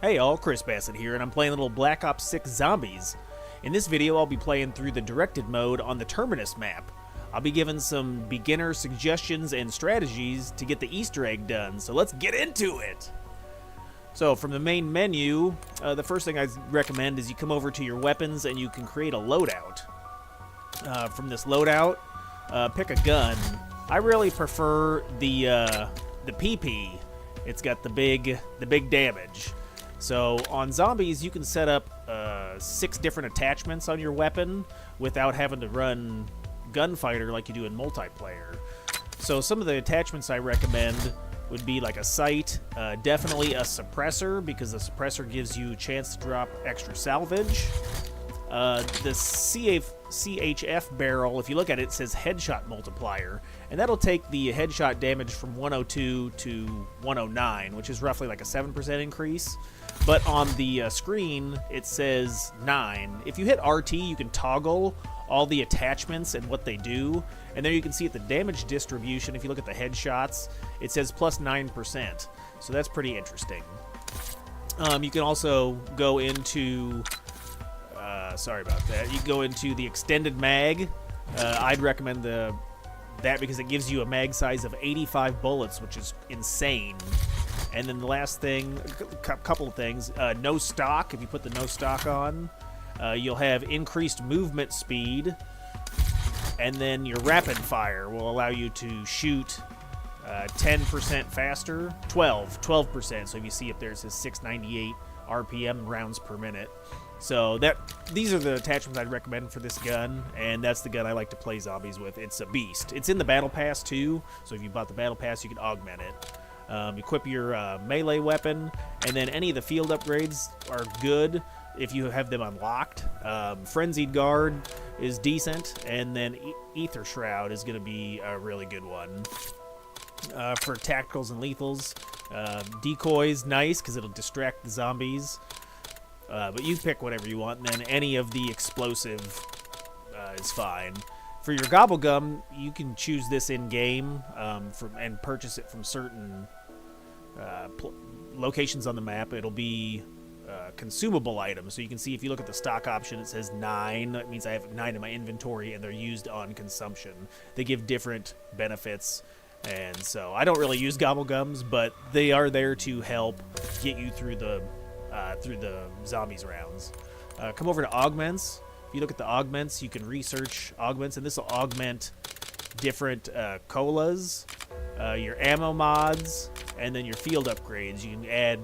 Hey all, Chris Bassett here, and I'm playing a little Black Ops 6 Zombies. In this video, I'll be playing through the directed mode on the Terminus map. I'll be giving some beginner suggestions and strategies to get the Easter egg done, so let's get into it! So, from the main menu, the first thing I recommend is you come over to your weapons and you can create a loadout. From this loadout, pick a gun. I really prefer the PP. It's got the big damage. So on zombies, you can set up 6 different attachments on your weapon without having to run gunfighter like you do in multiplayer. So some of the attachments I recommend would be like a sight, definitely a suppressor, because the suppressor gives you a chance to drop extra salvage. The CHF barrel, if you look at it, it says headshot multiplier, and that'll take the headshot damage from 102 to 109, which is roughly like a 7% increase. But on the screen, it says 9. If you hit RT, you can toggle all the attachments and what they do, and there you can see at the damage distribution, if you look at the headshots, it says plus 9%. So that's pretty interesting. You can also go into... sorry about that. You can go into the extended mag. I'd recommend that because it gives you a mag size of 85 bullets, which is insane. And then the last thing, a couple of things, no stock. If you put the no stock on, you'll have increased movement speed. And then your rapid fire will allow you to shoot 10% faster, 12%. So if you see up there, it says 698 RPM rounds per minute. So these are the attachments I'd recommend for this gun, and that's the gun I like to play zombies with. It's a beast. It's in the battle pass too, so if you bought the battle pass, you can augment it. Equip your melee weapon, and then any of the field upgrades are good if you have them unlocked. Frenzied Guard is decent, and then Ether Shroud is going to be a really good one. For tacticals and lethals, decoys, nice, because it'll distract the zombies. But you pick whatever you want, and then any of the explosive is fine. For your Gobblegum, you can choose this in-game and purchase it from certain locations on the map. It'll be consumable items. So you can see if you look at the stock option, it says 9. That means I have 9 in my inventory, and they're used on consumption. They give different benefits, and so I don't really use Gobblegums, but they are there to help get you through the zombies rounds. Come over to augments. If you look at the augments, you can research augments, and this will augment different colas, your ammo mods, and then your field upgrades. You can add,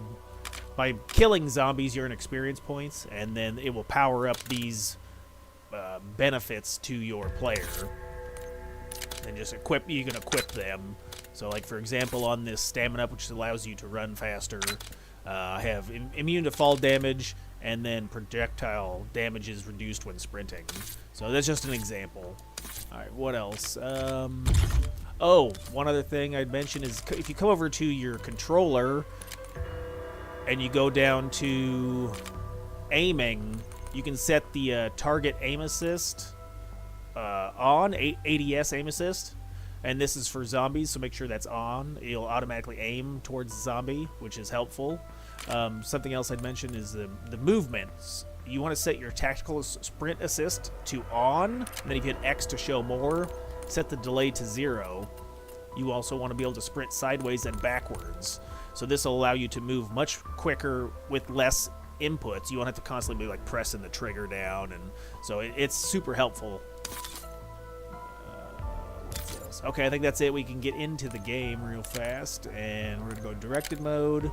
by killing zombies, you earn experience points, and then it will power up these benefits to your player. And just you can equip them. So like for example on this stamina up, which allows you to run faster, I have immune to fall damage, and then projectile damage is reduced when sprinting. So that's just an example. Alright, what else? Oh, one other thing I'd mention is if you come over to your controller and you go down to aiming, you can set the target aim assist on, ADS aim assist. And this is for zombies, so make sure that's on. It'll automatically aim towards the zombie, which is helpful. Something else I'd mention is the movements. You want to set your tactical sprint assist to on, and then if you hit X to show more, set the delay to 0. You also want to be able to sprint sideways and backwards. So this will allow you to move much quicker with less inputs. You won't have to constantly be like pressing the trigger down, and so it's super helpful. Okay, I think that's it. We can get into the game real fast, and we're going to go directed mode,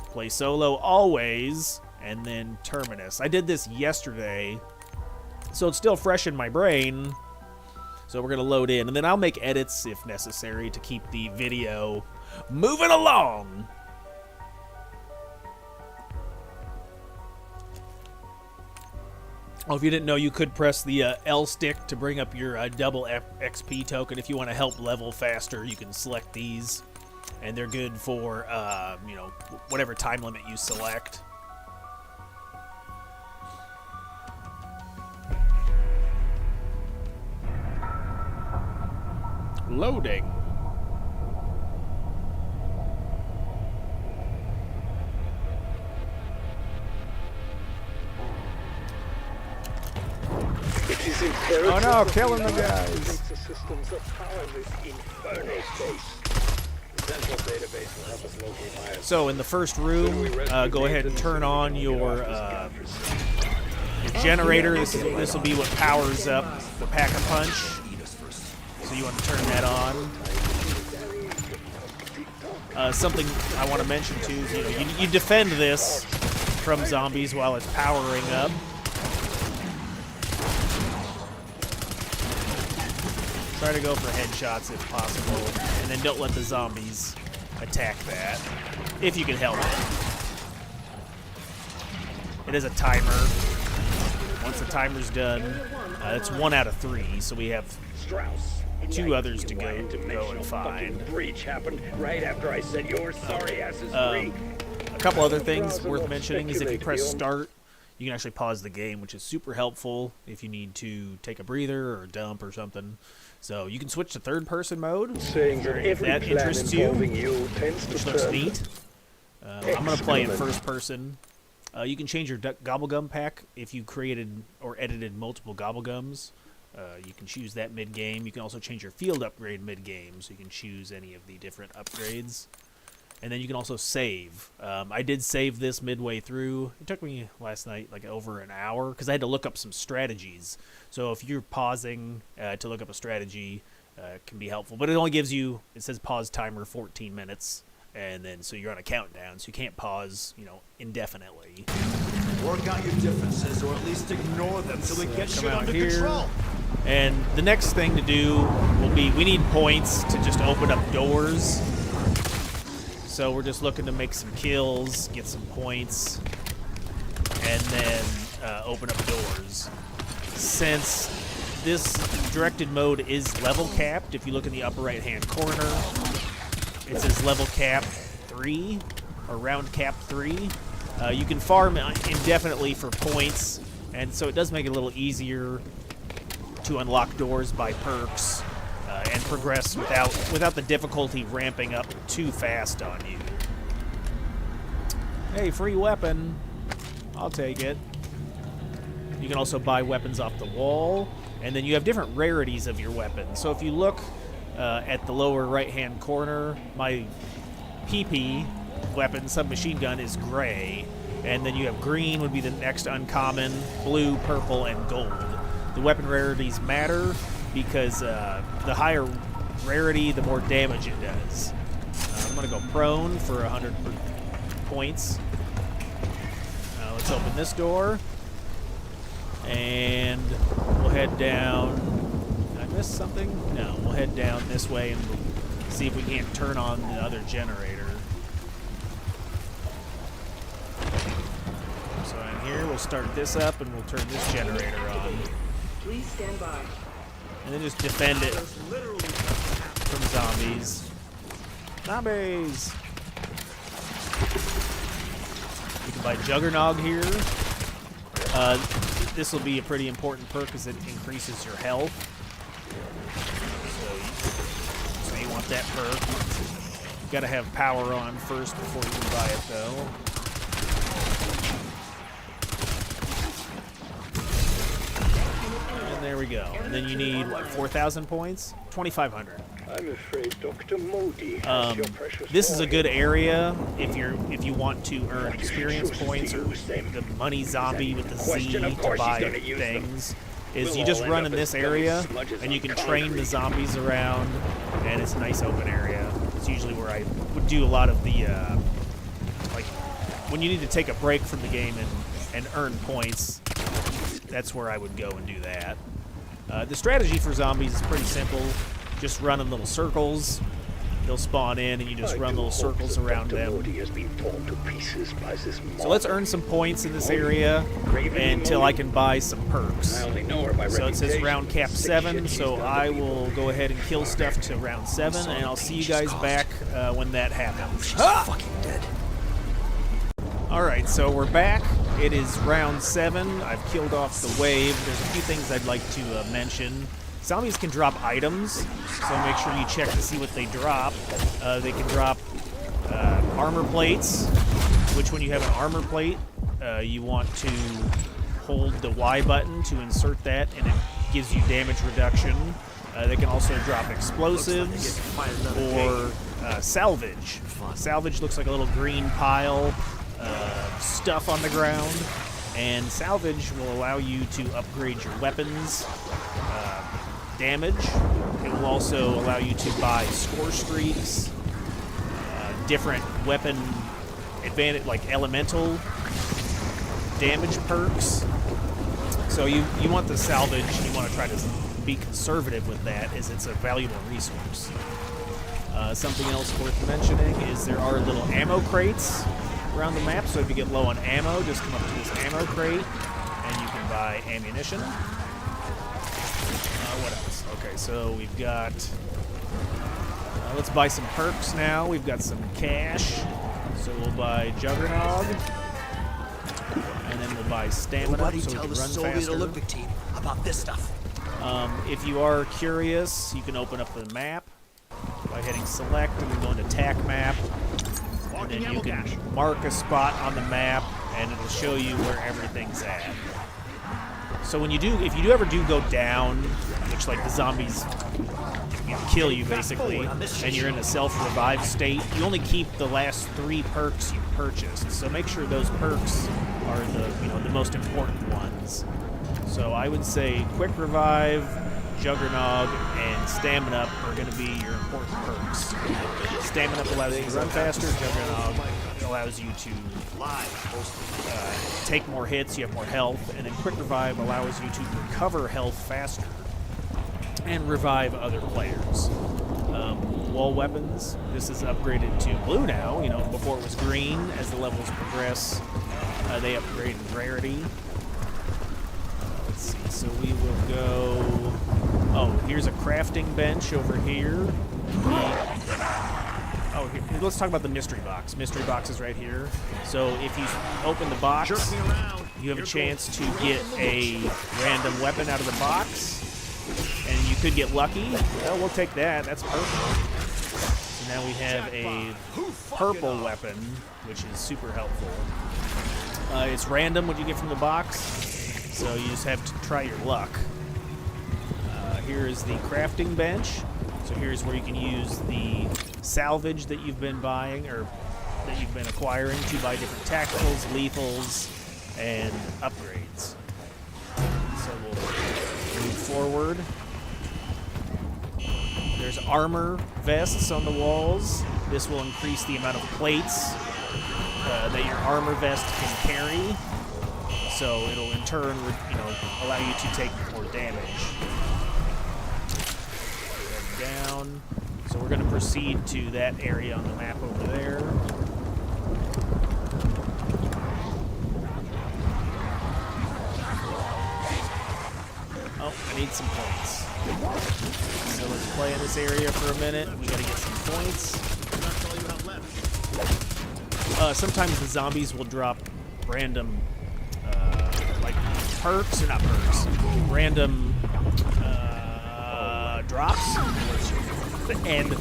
play solo always, and then Terminus. I did this yesterday, so it's still fresh in my brain, so we're going to load in, and then I'll make edits if necessary to keep the video moving along. Oh, if you didn't know, you could press the L stick to bring up your double XP token. If you want to help level faster, you can select these, and they're good for you know, whatever time limit you select. Loading. Oh no, killing the guys. So in the first room, go ahead and turn on your generator. This will be what powers up the Pack-a-Punch. So you want to turn that on. Something I want to mention too is you defend this from zombies while it's powering up. Try to go for headshots if possible, and then don't let the zombies attack that, if you can help it. It is a timer. Once the timer's done, it's 1 out of 3, so we have 2 others to go and find. Breach happened right after I said your sorry ass is free. A couple other things worth mentioning is if you press start, you can actually pause the game, which is super helpful if you need to take a breather or a dump or something. So you can switch to third-person mode if that interests you, which looks neat. I'm going to play in first-person. You can change your Gobblegum pack if you created or edited multiple Gobblegums. You can choose that mid-game. You can also change your field upgrade mid-game, so you can choose any of the different upgrades. And then you can also save. I did save this midway through. It took me last night like over an hour because I had to look up some strategies. So if you're pausing to look up a strategy, it can be helpful. But it only gives you, it says pause timer 14 minutes. And then so you're on a countdown, so you can't pause, indefinitely. Work out your differences, or at least ignore them until we get shit under control. And the next thing to do will be, we need points to just open up doors. So we're just looking to make some kills, get some points, and then open up doors. Since this directed mode is level capped, if you look in the upper right-hand corner, it says level cap 3, or round cap 3. You can farm indefinitely for points, and so it does make it a little easier to unlock doors by perks and progress without the difficulty ramping up too fast on you. Hey, free weapon. I'll take it. You can also buy weapons off the wall, and then you have different rarities of your weapons. So if you look at the lower right-hand corner, my PP weapon, submachine gun, is gray, and then you have green would be the next uncommon, blue, purple, and gold. The weapon rarities matter because the higher rarity, the more damage it does. I'm going to go prone for 100 points. Let's open this door, and we'll head down. Did I miss something? No, we'll head down this way and we'll see if we can't turn on the other generator. So in here, we'll start this up and we'll turn this generator on. Please stand by. And then just defend it from zombies. Zombies! You can buy Juggernog here. This will be a pretty important perk because it increases your health. So you want that perk. You gotta have power on first before you can buy it, though. And there we go. And then you need, what, 4,000 points? 2,500. I'm afraid Dr. Modi this is a good area if you want to earn experience points or the money zombie with the Z to buy things. Is you just run in this area and you can train the zombies around, and it's a nice open area. It's usually where I would do a lot of the like when you need to take a break from the game and earn points. That's where I would go and do that. The strategy for zombies is pretty simple. Just run in little circles. They'll spawn in, and you just run little circles around them. So let's earn some points in this area until I can buy some perks. So it says round cap 7, so I will go ahead and kill stuff to round 7, and I'll see you guys back when that happens. Fucking dead. Alright, so we're back. It is round 7. I've killed off the wave. There's a few things I'd like to mention. Zombies can drop items, so make sure you check to see what they drop. They can drop armor plates, which when you have an armor plate, you want to hold the Y button to insert that gives you damage reduction. They can also drop explosives or salvage. Salvage looks like a little green pile of stuff on the ground, and salvage will allow you to upgrade your weapons damage. It will also allow you to buy score streaks, different weapon advantage, like elemental damage perks. So you want the salvage, you want to try to be conservative with that, as it's a valuable resource. Something else worth mentioning is there are little ammo crates around the map, so if you get low on ammo, just come up to this ammo crate and you can buy ammunition. What else? Okay, so we've got... let's buy some perks now. We've got some cash, so we'll buy Juggernog, and then we'll buy stamina so we can run faster. Olympic team about this stuff. If you are curious, you can open up the map by hitting select and then go into attack map, and then you can mark a spot on the map and it'll show you where everything's at. So when you do, if you ever do go down, which like the zombies kill you basically, and you're in a self-revive state, you only keep the last 3 perks you purchased. So make sure those perks are the most important ones. So I would say quick revive, Juggernog, and stamina are going to be your important perks. Stamina allows you to run faster. Juggernog allows you to take more hits. You have more health, and then quick revive allows you to recover health faster and revive other players. Wall weapons. This is upgraded to blue now. You know, before it was green. As the levels progress, they upgrade in rarity. Let's see. So we will go. Oh, here's a crafting bench over here. Let's talk about the mystery box. Mystery box is right here. So if you open the box, you have a chance to get a random weapon out of the box, and you could get lucky. Well, we'll take that. That's purple. So now we have a purple weapon, which is super helpful. It's random what you get from the box, so you just have to try your luck. Here is the crafting bench. So here's where you can use the salvage that you've been buying, or that you've been acquiring, to buy different tacticals, lethals, and upgrades. So we'll move forward. There's armor vests on the walls. This will increase the amount of plates that your armor vest can carry. So it'll in turn, allow you to take more damage. Down. So we're going to proceed to that area on the map over there. Oh, I need some points. So let's play in this area for a minute. We got to get some points. Sometimes the zombies will drop random, like perks, or not perks, random drops, and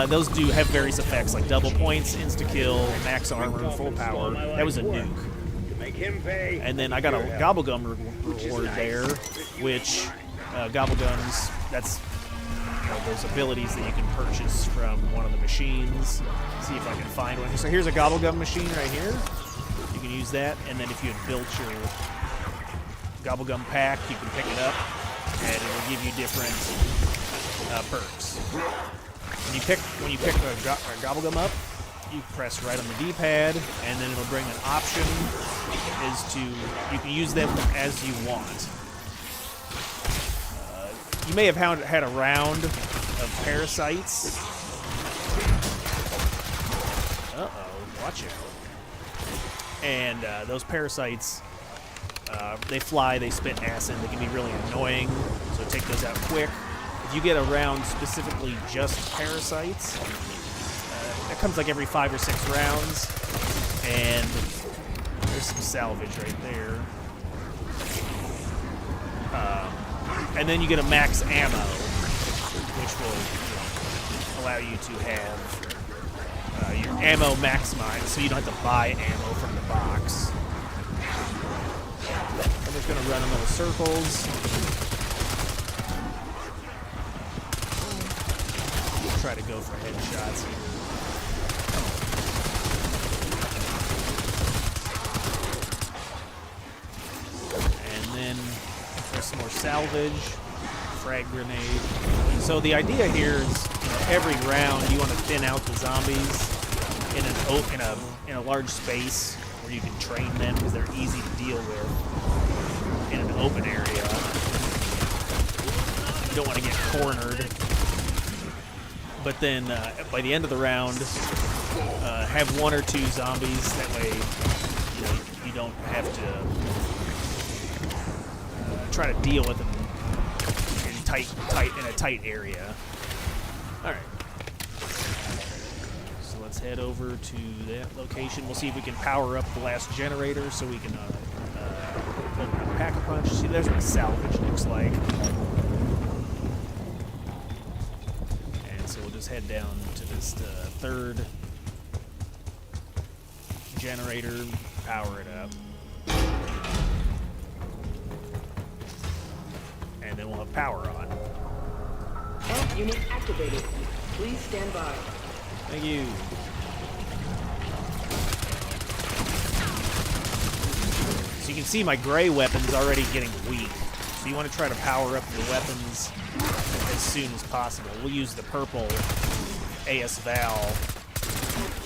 those do have various effects, like double points, insta-kill, max armor, full power. That was a nuke. And then I got a Gobblegum reward there, which Gobblegums, that's those abilities that you can purchase from one of the machines. See if I can find one. So here's a Gobblegum machine right here. You can use that, and then if you had built your Gobblegum pack, you can pick it up, and it will give you different perks. When you pick a Gobblegum up, you press right on the D-pad, and then it'll bring an option you can use them as you want. You may have had a round of parasites. Uh-oh, watch out. And those parasites, they fly, they spit acid, they can be really annoying, so take those out quick. If you get a round specifically just parasites, that comes like every 5 or 6 rounds, and there's some salvage right there. And then you get a max ammo, which will allow you to have your ammo maximized, so you don't have to buy ammo from the box. I'm just going to run in little circles. some more salvage, frag grenade. So the idea here is, every round you want to thin out the zombies in a large space where you can train them because they're easy to deal with in an open area. You don't want to get cornered. But then by the end of the round, have 1 or 2 zombies. That way, you don't have to try to deal with them in a tight area. All right. So let's head over to that location. We'll see if we can power up the last generator so we can open up Pack-a-Punch. See, there's what salvage looks like. And so we'll just head down to this third generator, power it up. And then we'll have power on. Health unit activated. Please stand by. Thank you. So you can see my gray weapon's already getting weak. So you want to try to power up your weapons as soon as possible. We'll use the purple AS Val.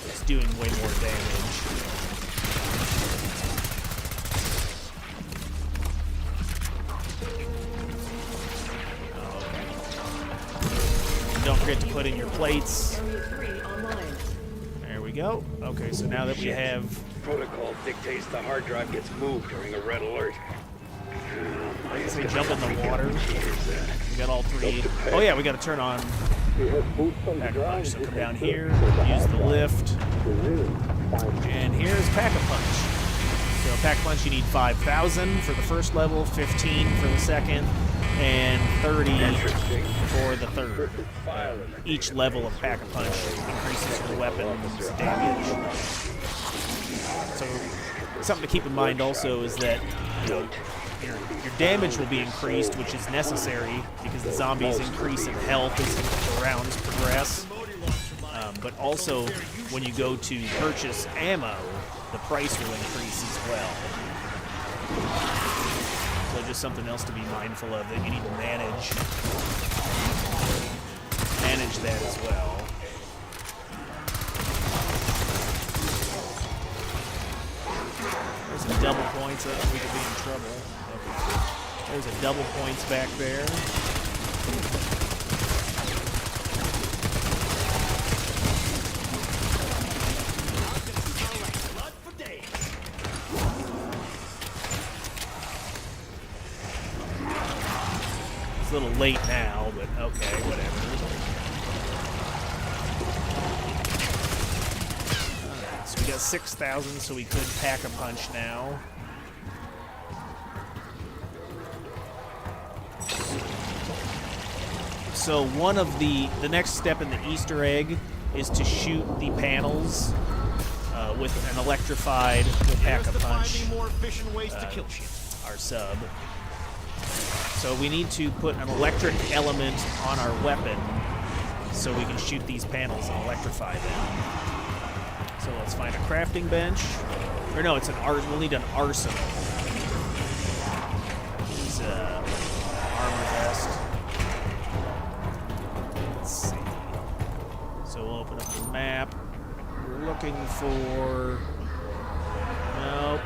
It's doing way more damage. Don't forget to put in your plates. There we go. Okay, so now that we have... Protocol dictates the hard drive gets moved during a red alert. I guess they jump in the water. We got all 3. Oh yeah, we got to turn on Pack-a-Punch. So come down here, use the lift. And here's Pack-a-Punch. So Pack-a-Punch, you need 5,000 for the first level, 15 for the second, and 30 for the third. Each level of Pack-a-Punch increases your weapon's damage. So something to keep in mind also is that your damage will be increased, which is necessary because the zombies increase in health as the rounds progress. But also, when you go to purchase ammo, the price will increase as well. So just something else to be mindful of that you need to manage that as well. There's some double points. We could be in trouble. Okay. There's a double points back there. It's a little late now, but okay, whatever. Alright, so we got 6,000, so we could Pack-a-Punch now. So one of the next step in the Easter egg is to shoot the panels with an electrified Pack-a-Punch, our sub. So we need to put an electric element on our weapon so we can shoot these panels and electrify them. So let's find a crafting bench. Or no, we'll need an arsenal. Use armor vest. Let's see. So we'll open up the map. We're looking for... Nope.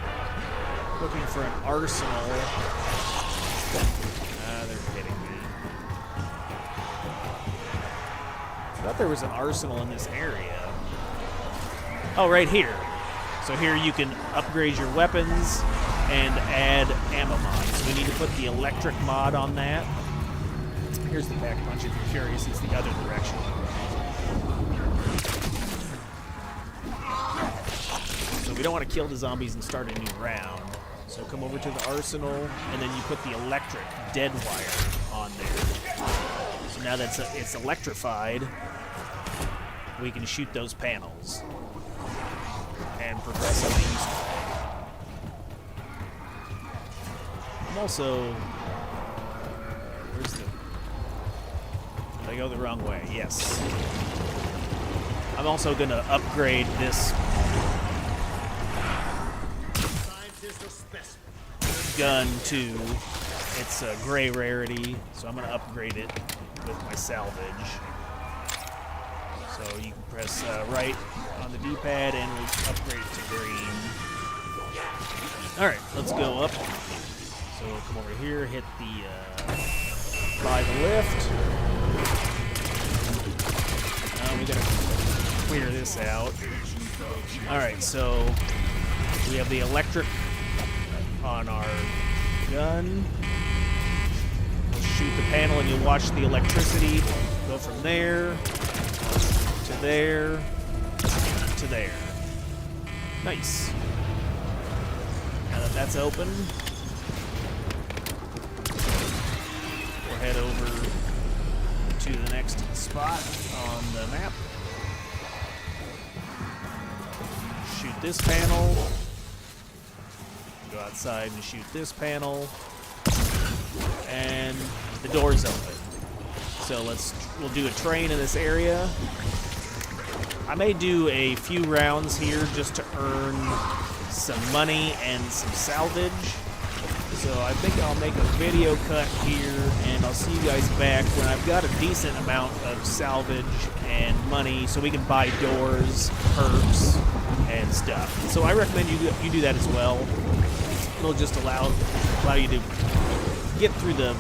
Looking for an arsenal. They're kidding me. I thought there was an arsenal in this area. Oh, right here. So here you can upgrade your weapons and add ammo mods. We need to put the electric mod on that. Here's the Pack-a-Punch if you're curious. It's the other direction. So we don't want to kill the zombies and start a new round. So come over to the arsenal, and then you put the electric dead wire on there. So now that it's electrified, we can shoot those panels and progress on the Easter egg. I'm also... where's the... Did I go the wrong way? Yes. I'm also going to upgrade this... gun too. It's a gray rarity, so I'm going to upgrade it with my salvage. So you can press right on the D-pad and we'll upgrade it to green. Alright, let's go up. So we'll come over here, hit the buy the lift. We gotta clear this out. Alright, so we have the electric on our gun. We'll shoot the panel and you'll watch the electricity go from there to there to there. Nice. Now that that's open, we'll head over to the next spot on the map. Shoot this panel. Go outside and shoot this panel. And the door's open. So we'll do a train in this area. I may do a few rounds here just to earn some money and some salvage. So I think I'll make a video cut here, and I'll see you guys back when I've got a decent amount of salvage and money so we can buy doors, perks, and stuff. So I recommend you do that as well. It'll just allow you to get through the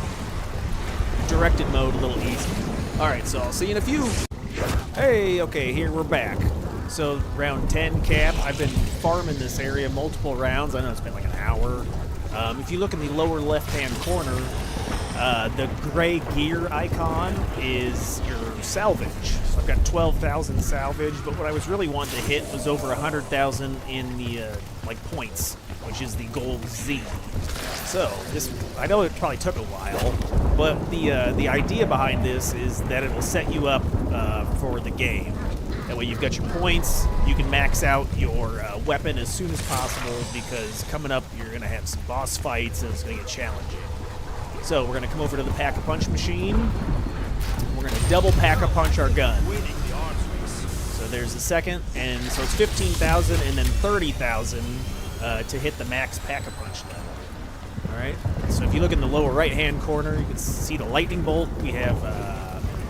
directed mode a little easier. Alright, so I'll see you in a few. Hey, okay, here we're back. So round 10 cap. I've been farming this area multiple rounds. I know it's been like an hour. If you look in the lower left-hand corner, the gray gear icon is your salvage. So I've got 12,000 salvage, but what I was really wanting to hit was over 100,000 in the like points, which is the gold Z. So this, I know it probably took a while, but the idea behind this is that it will set you up for the game. That way you've got your points, you can max out your weapon as soon as possible, because coming up you're going to have some boss fights and it's going to get challenging. So we're going to come over to the Pack-a-Punch machine. We're going to double Pack-a-Punch our gun. So there's the second, and so it's 15,000 and then 30,000 to hit the max Pack-a-Punch level. Alright, so if you look in the lower right-hand corner, you can see the lightning bolt. We have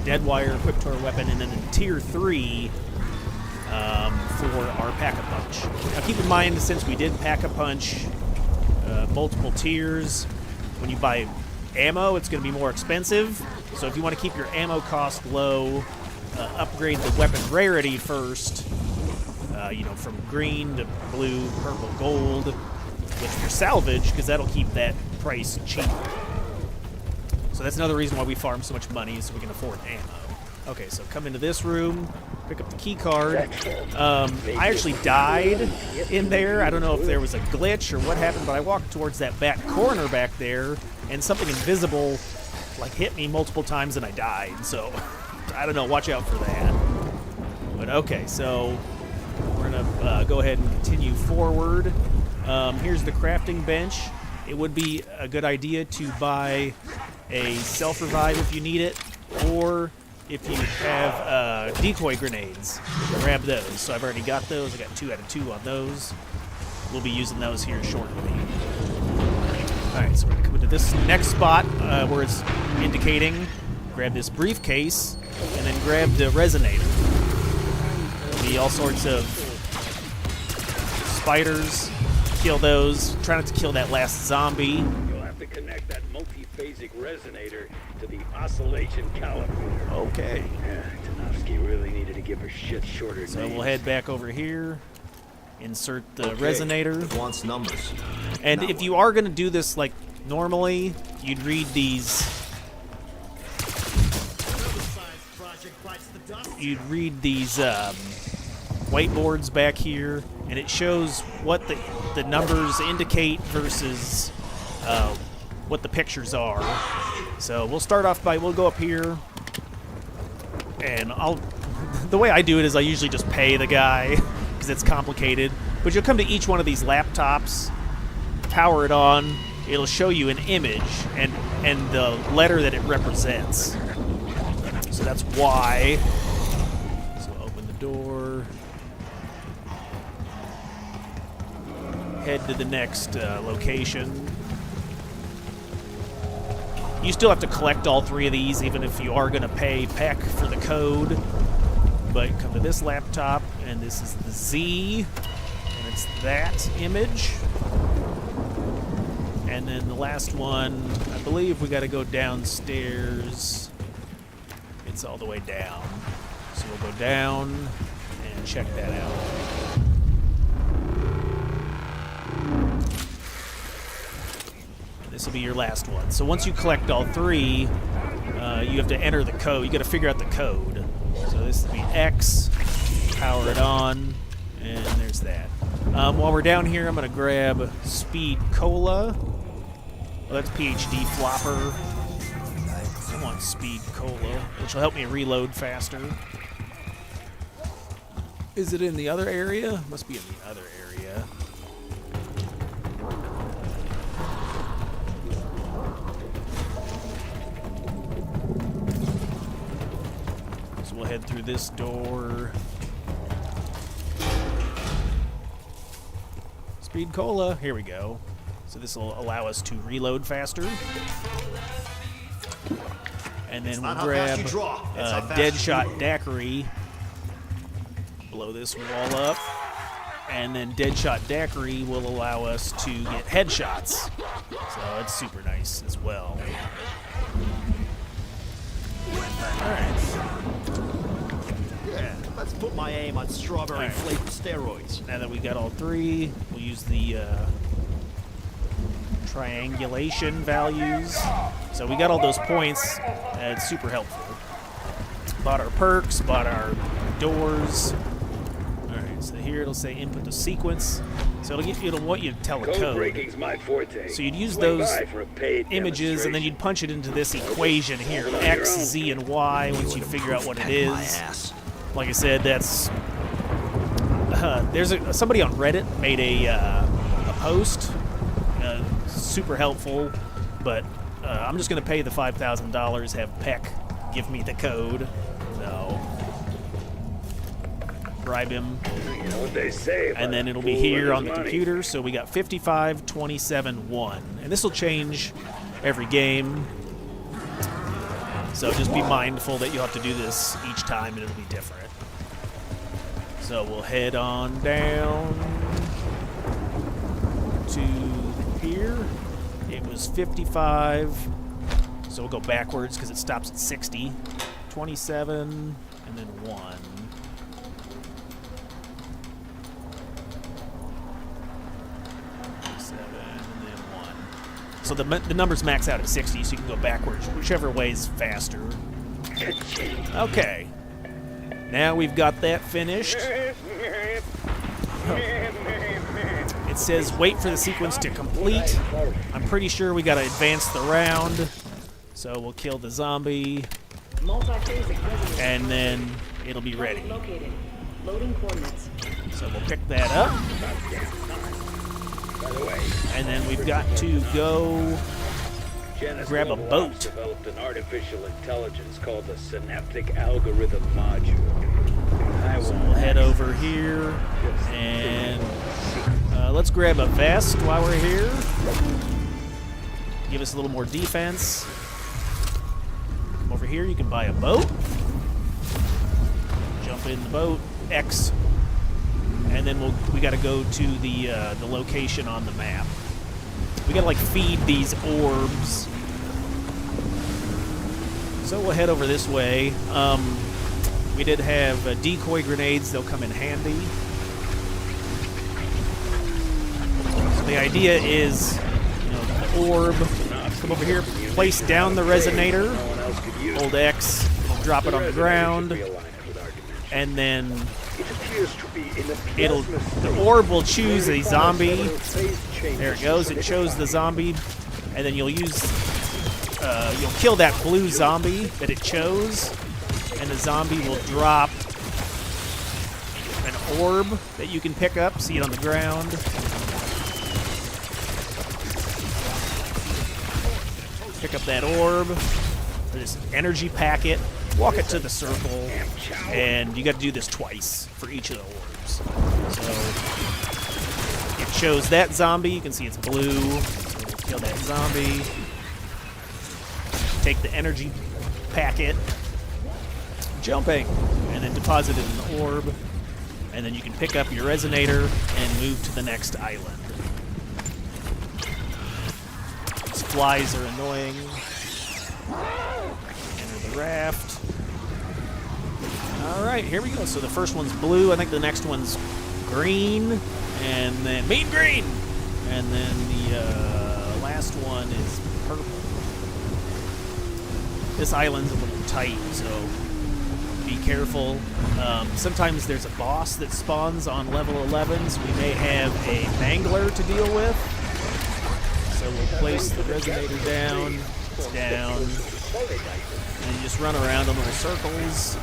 dead wire equipped to our weapon, and then in tier 3 for our Pack-a-Punch. Now keep in mind, since we did Pack-a-Punch multiple tiers, when you buy ammo, it's going to be more expensive. So if you want to keep your ammo cost low, upgrade the weapon rarity first, you know, from green to blue, purple, gold, with your salvage, because that'll keep that price cheap. So that's another reason why we farm so much money, so we can afford ammo. Okay, so come into this room, pick up the key card. I actually died in there. I don't know if there was a glitch or what happened, but I walked towards that back corner back there, and something invisible like hit me multiple times and I died. So I don't know, watch out for that. But okay, so we're gonna go ahead and continue forward. Here's the crafting bench. It would be a good idea to buy a self-revive if you need it, or if you have decoy grenades, grab those. So I've already got those. I got 2 out of 2 on those. We'll be using those here shortly. Alright, so we're going to come into this next spot where it's indicating. Grab this briefcase, and then grab the resonator. There'll be all sorts of spiders. Kill those. Try not to kill that last zombie. You'll have to connect that multi-phasic resonator to the oscillation calibrator. Okay. Yeah, Tanofsky really needed to give her shit shorter So names. we'll head back over here. Insert the resonator. It wants numbers. And if you are going to do this like normally, you'd read these. You'd read these whiteboards back here, and it shows what the numbers indicate versus what the pictures are. So we'll start off by, we'll go up here, and the way I do it is I usually just pay the guy, because it's complicated. But you'll come to each one of these laptops, power it on, it'll show you an image and the letter that it represents. So that's Y. So open the door. Head to the next location. You still have to collect all 3 of these, even if you are going to pay Peck for the code. But come to this laptop, and this is the Z, and it's that image. And then the last one, I believe we got to go downstairs. It's all the way down. So we'll go down and check that out. This will be your last one. So once you collect all 3, you have to enter the code. You got to figure out the code. So this will be X, power it on, and there's that. While we're down here, I'm going to grab Speed Cola. Well, that's PhD Flopper. I want Speed Cola, which will help me reload faster. Is it in the other area? Must be in the other area. So we'll head through this door. Speed Cola. Here we go. So this will allow us to reload faster. And then we'll grab Deadshot Daiquiri. Blow this wall up. And then Deadshot Daiquiri will allow us to get headshots. So it's super nice as well. Alright. Yeah, let's put my aim on strawberry flavored steroids. Now that we got all 3, we'll use the triangulation values. So we got all those points, and it's super helpful. Bought our perks, bought our doors. Alright, so here it'll say input the sequence. So it'll want you to tell a code. breaking's my forte. So you'd use Swing those by for a paid images, and then you'd punch it into this equation here, X, Z, and Y, once you figure out what it is. Like I said, that's... there's somebody on Reddit made a post. Super helpful, but I'm just going to pay the $5,000, have Peck give me the code. So, bribe him. You know what they say, And then it'll be here on the computer. So we got 55, 27, 1. And this will change every game. So just be mindful that you'll have to do this each time and it'll be different. So we'll head on down to here. It was 55. So we'll go backwards because it stops at 60. 27 and then 1. So the numbers max out at 60, so you can go backwards, whichever way is faster. Okay. Now we've got that finished. It says wait for the sequence to complete. I'm pretty sure we got to advance the round. So we'll kill the zombie. And then it'll be ready. So we'll pick that up. And then we've got to go grab a boat. Developed an artificial intelligence called the Synaptic Algorithm Module. So we'll head over here and let's grab a vest while we're here. Give us a little more defense. Come over here, you can buy a boat. Jump in the boat, X. And then we got to go to the location on the map. We got to like feed these orbs. So we'll head over this way. We did have decoy grenades; they'll come in handy. So the idea is, the orb, come over here, place down the resonator, hold X, drop it on the ground, and then the orb will choose a zombie. There it goes. It chose the zombie, and then you'll kill that blue zombie that it chose, and the zombie will drop an orb that you can pick up. See it on the ground. Pick up that orb. There's an energy packet. Walk it to the circle, and you got to do this twice for each of the orbs. So it shows that zombie. You can see it's blue. So we'll kill that zombie. take the energy packet, jumping, and then deposit it in the orb. And then you can pick up your resonator and move to the next island. These flies are annoying. Enter the raft. Alright, here we go. So the first one's blue. I think the next one's green. And then mean green! And then the last one is purple. This island's a little tight, so be careful. Sometimes there's a boss that spawns on level 11s. We may have a mangler to deal with. So we'll place the resonator down. It's down. And you just run around in little circles.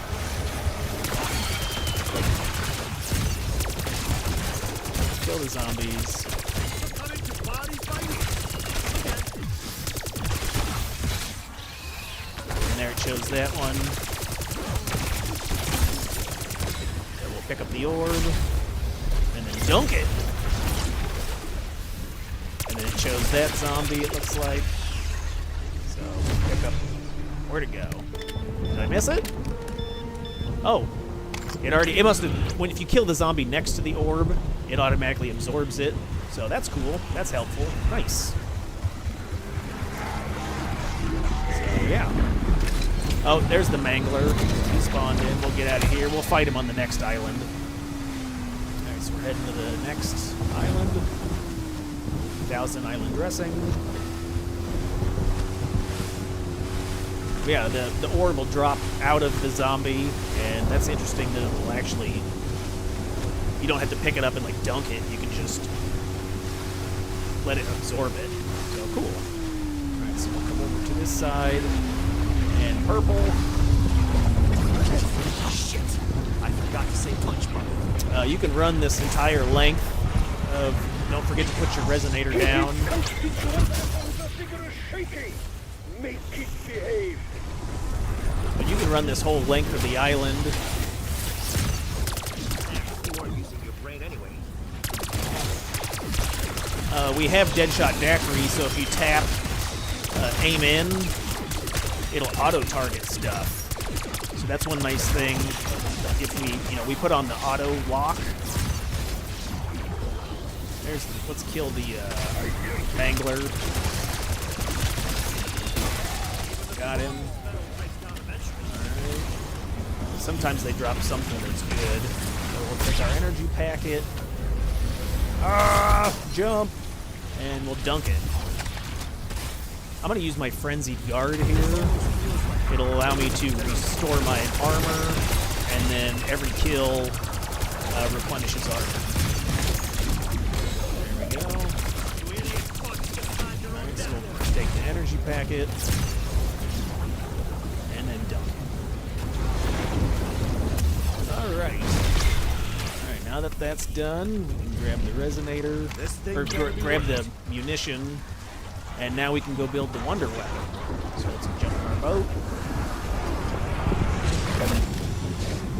Kill the zombies. And there it shows that one. So we'll pick up the orb and then dunk it. And then it shows that zombie, it looks like. So we'll pick up. Where'd it go? Did I miss it? Oh. It must have, if you kill the zombie next to the orb, it automatically absorbs it. So that's cool. That's helpful. Nice. So, yeah. Oh, there's the mangler. He spawned in. We'll get out of here. We'll fight him on the next island. Alright, so we're heading to the next island. 1,000 island dressing. Yeah, the orb will drop out of the zombie, and that's interesting that it will actually... You don't have to pick it up and, like, dunk it. You can just let it absorb it. So, cool. Alright, so we'll come over to this side. And purple. Shit! I forgot to say punch button. You can run this entire length of... Don't forget to put your resonator down. Make it behave. But you can run this whole length of the island. You weren't using your brain anyway. We have Deadshot Daiquiri, so if you tap aim in, it'll auto-target stuff. So that's one nice thing. If we put on the auto lock. Let's kill the mangler. Got him. Alright. Sometimes they drop something that's good. So we'll take our energy packet. Jump! And we'll dunk it. I'm going to use my Frenzied Guard here. It'll allow me to restore my armor, and then every kill replenishes armor. There we go. Alright, so we'll take the energy packet. Alright. Alright, now that that's done, we can grab the resonator, or grab the munition, and now we can go build the wonder weapon. So let's jump on our boat.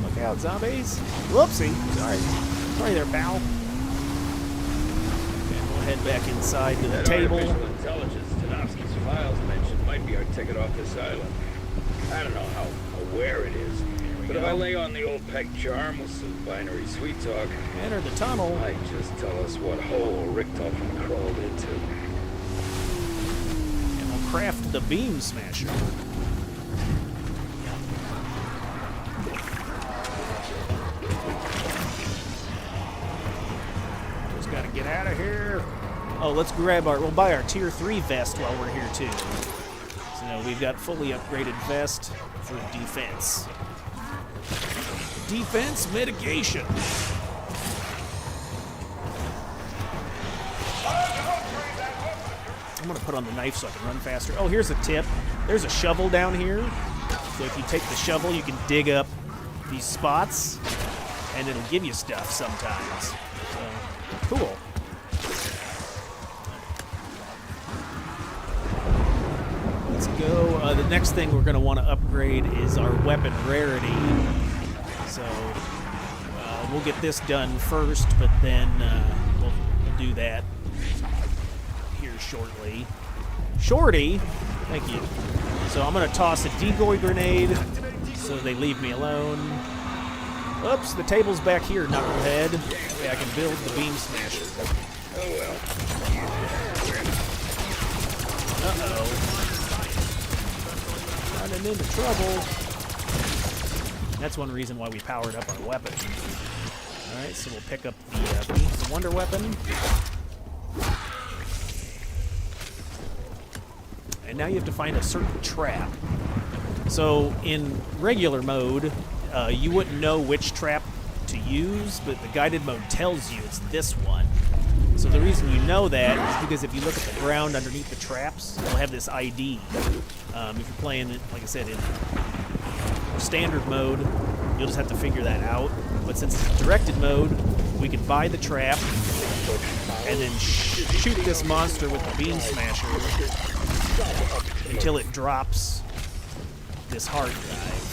Look out, zombies. Whoopsie. Sorry there, pal. And we'll head back inside to the table. Artificial intelligence Tanofsky's files mentioned might be our ticket off this island. I don't know how aware it is. But if I lay on the old peg charm with some binary sweet talk, Enter the tunnel. might just tell us what hole Richtofen crawled into. And we'll craft the beam smasher. Just gotta get out of here. Oh, let's we'll buy our tier 3 vest while we're here too. So we've got fully upgraded vest for defense. Defense mitigation. I'm gonna put on the knife so I can run faster. Oh, here's a tip. There's a shovel down here. So if you take the shovel, you can dig up these spots, and it'll give you stuff sometimes. So, cool. Let's go. The next thing we're gonna want to upgrade is our weapon rarity. So we'll get this done first, but then we'll do that here shortly. Shorty, thank you. So I'm going to toss a decoy grenade so they leave me alone. Oops, the table's back here, knucklehead. That way I can build the beam smasher. Oh well. Uh-oh. Running into trouble. That's one reason why we powered up our weapon. Alright, so we'll pick up the wonder weapon. And now you have to find a certain trap. So in regular mode, you wouldn't know which trap to use, but the guided mode tells you it's this one. So the reason you know that is because if you look at the ground underneath the traps, it'll have this ID. If you're playing it, like I said, in standard mode, you'll just have to figure that out. But since it's directed mode, we can buy the trap and then shoot this monster with the beam smasher until it drops this hard drive.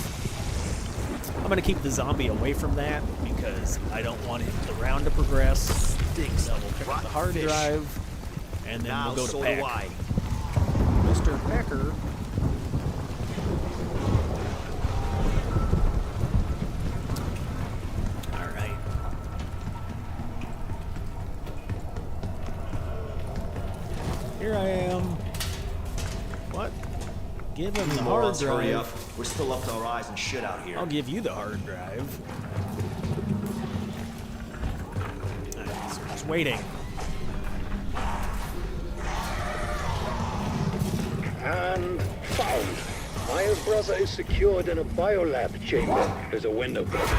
I'm going to keep the zombie away from that because I don't want the round to progress. So we'll pick up the hard drive and then we'll go to Pack. Mr. Packer. Alright. Here I am. What? Give him the hard Hurry up. drive. We're still up to our eyes and shit out here. I'll give you the hard drive. Alright, so we're just waiting. And found. My brother is secured in a biolab chamber. There's a window closed.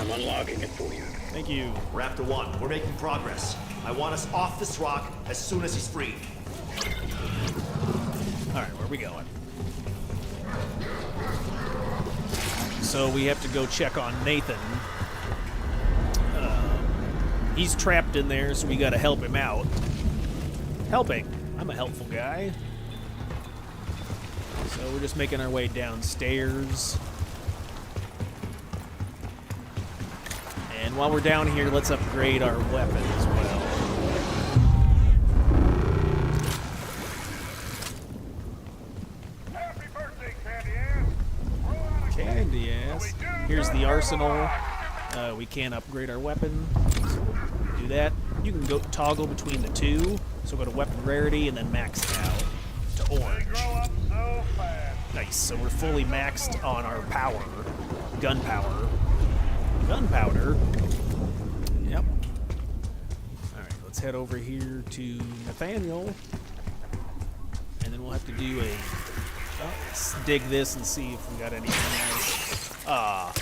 I'm unlocking it for you. Thank you. Raptor 1, we're making progress. I want us off this rock as soon as he's free. Alright, where are we going? So we have to go check on Nathan. He's trapped in there, so we gotta help him out. Helping. I'm a helpful guy. So we're just making our way downstairs. And while we're down here, let's upgrade our weapon as well. Happy birthday, Candy Ass. Candy ass. Here's the arsenal. We can't upgrade our weapon. So do that. You can go toggle between the two. So go to weapon rarity and then max out to orange. Grow up so fast. Nice. So we're fully maxed on our power. Gunpowder. Gunpowder. Yep. Alright, let's head over here to Nathaniel. And then we'll have to do a... Oh, let's dig this and see if we got anything else. Ah.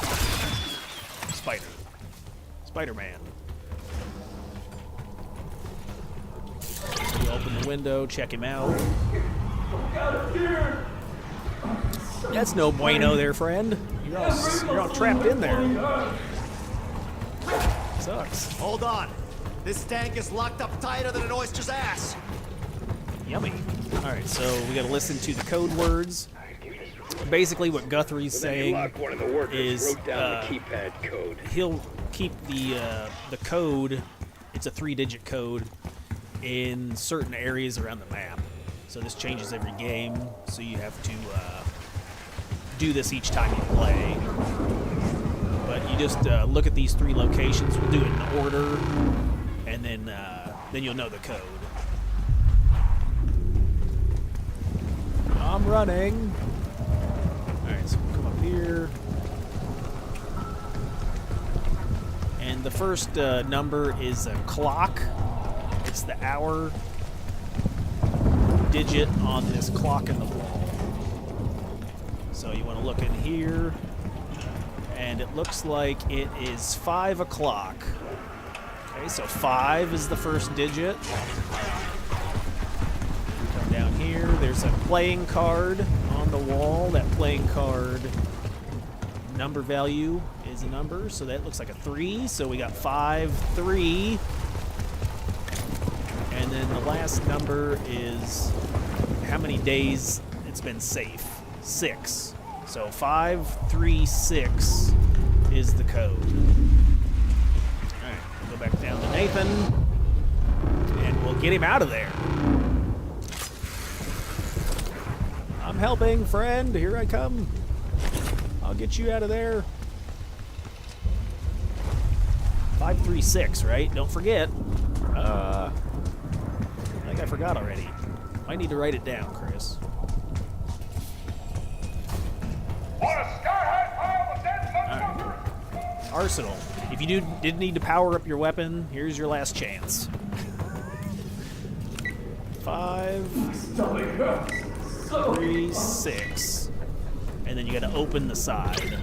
Spider. Spider-Man. You open the window, check him out. That's no bueno there, friend. You're all trapped in there. Sucks. Hold on. This tank is locked up tighter than an oyster's ass. Yummy. Alright, so we gotta listen to the code words. Basically what Guthrie's saying One of the workers is wrote down the keypad code. he'll keep the code, it's a 3-digit code, in certain areas around the map. So this changes every game, so you have to do this each time you play. But you just look at these 3 locations, we'll do it in order, and then you'll know the code. I'm running. Alright, so we'll come up here. And the first number is a clock. It's the hour digit on this clock in the wall. So you want to look in here, and it looks like it is 5 o'clock. Okay, so 5 is the first digit. Come down here, there's a playing card on the wall. That playing card number value is a number, so that looks like a 3. So we got 5, 3. And then the last number is how many days it's been safe. 6. So 536 is the code. Alright, we'll go back down to Nathan. And we'll get him out of there. I'm helping, friend. Here I come. I'll get you out of there. 536, right? Don't forget. I think I forgot already. Might need to write it down, Chris. Want a sky-high pile of dead motherfuckers? Arsenal. If you did need to power up your weapon, here's your last chance. 5, 3, 6. And then you gotta open the side.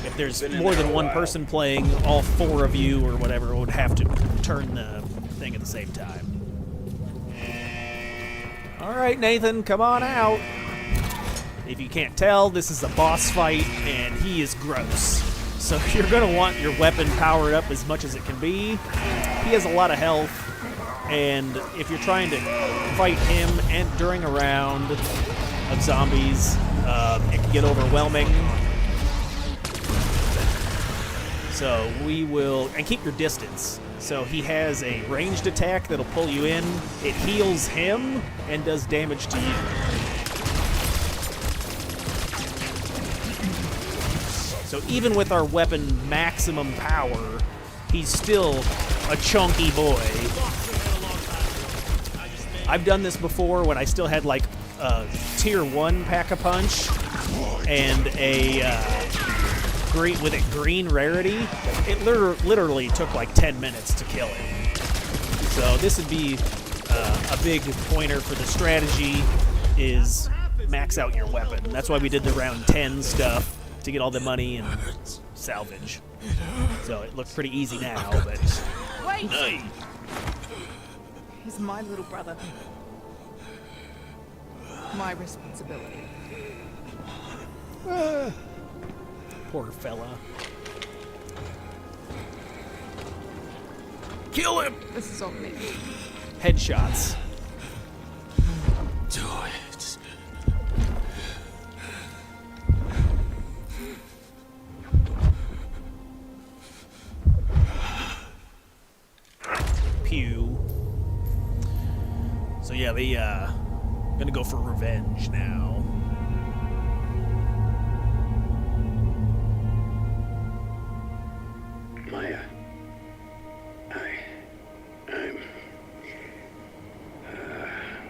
If there's more than one person playing, all 4 of you or whatever would have to turn the thing at the same time. Alright, Nathan, come on out. If you can't tell, this is a boss fight, and he is gross. So you're going to want your weapon powered up as much as it can be. He has a lot of health, and if you're trying to fight him and during a round of zombies, it can get overwhelming. So we will... And keep your distance. So he has a ranged attack that'll pull you in. It heals him and does damage to you. So even with our weapon maximum power, he's still a chunky boy. I've done this before when I still had like a tier 1 Pack-a-Punch and a green rarity. It literally took like 10 minutes to kill him. So this would be a big pointer for the strategy is max out your weapon. That's why we did the round 10 stuff, to get all the money and salvage. So it looks pretty easy now, but... Wait! Hey. He's my little brother. My responsibility. Poor fella. Kill him! This is on me. Headshots. Do it. Pew. So yeah, they gonna go for revenge now. Maya,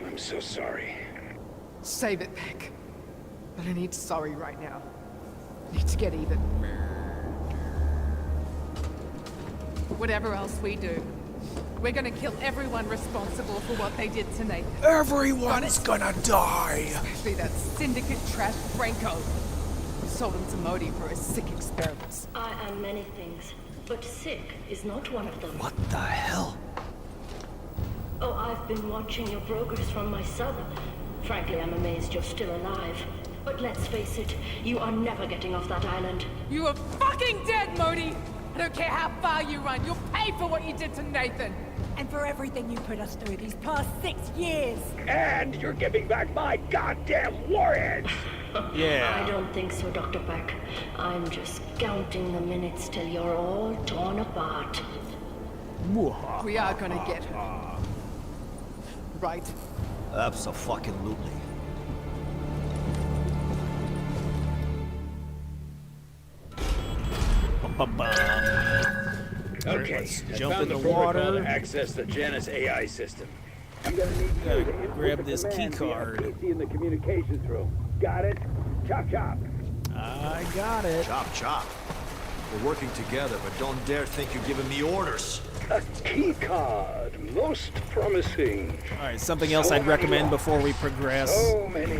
I'm so sorry. Save it, Beck. But I need sorry right now. I need to get even. Whatever else we do, we're gonna kill everyone responsible for what they did to Nathan. Everyone's gonna die. Especially that syndicate trash Franco. We sold him to Modi for his sick experiments. I am many things, but sick is not one of them. What the hell? Oh, I've been watching your progress from my sub. Frankly, I'm amazed you're still alive. But let's face it, you are never getting off that island. You are fucking dead, Modi! I don't care how far you run, you'll pay for what you did to Nathan! And for everything you put us through these past 6 years. And you're giving back my goddamn warheads! Yeah. I don't think so, Dr. Peck. I'm just counting the minutes till you're all torn apart. We are gonna get her. Right? Abso-fucking-lutely. Okay, Let's I jump found in the the protocol water. to access the Janus AI system. I'm gonna need you to input grab the this key command via card. PC in the communications room. Got it? Chop chop. I got it. Chop, chop. We're working together, but don't dare think you're giving me orders. A key card. Most promising. All right, something else I'd recommend before we progress So many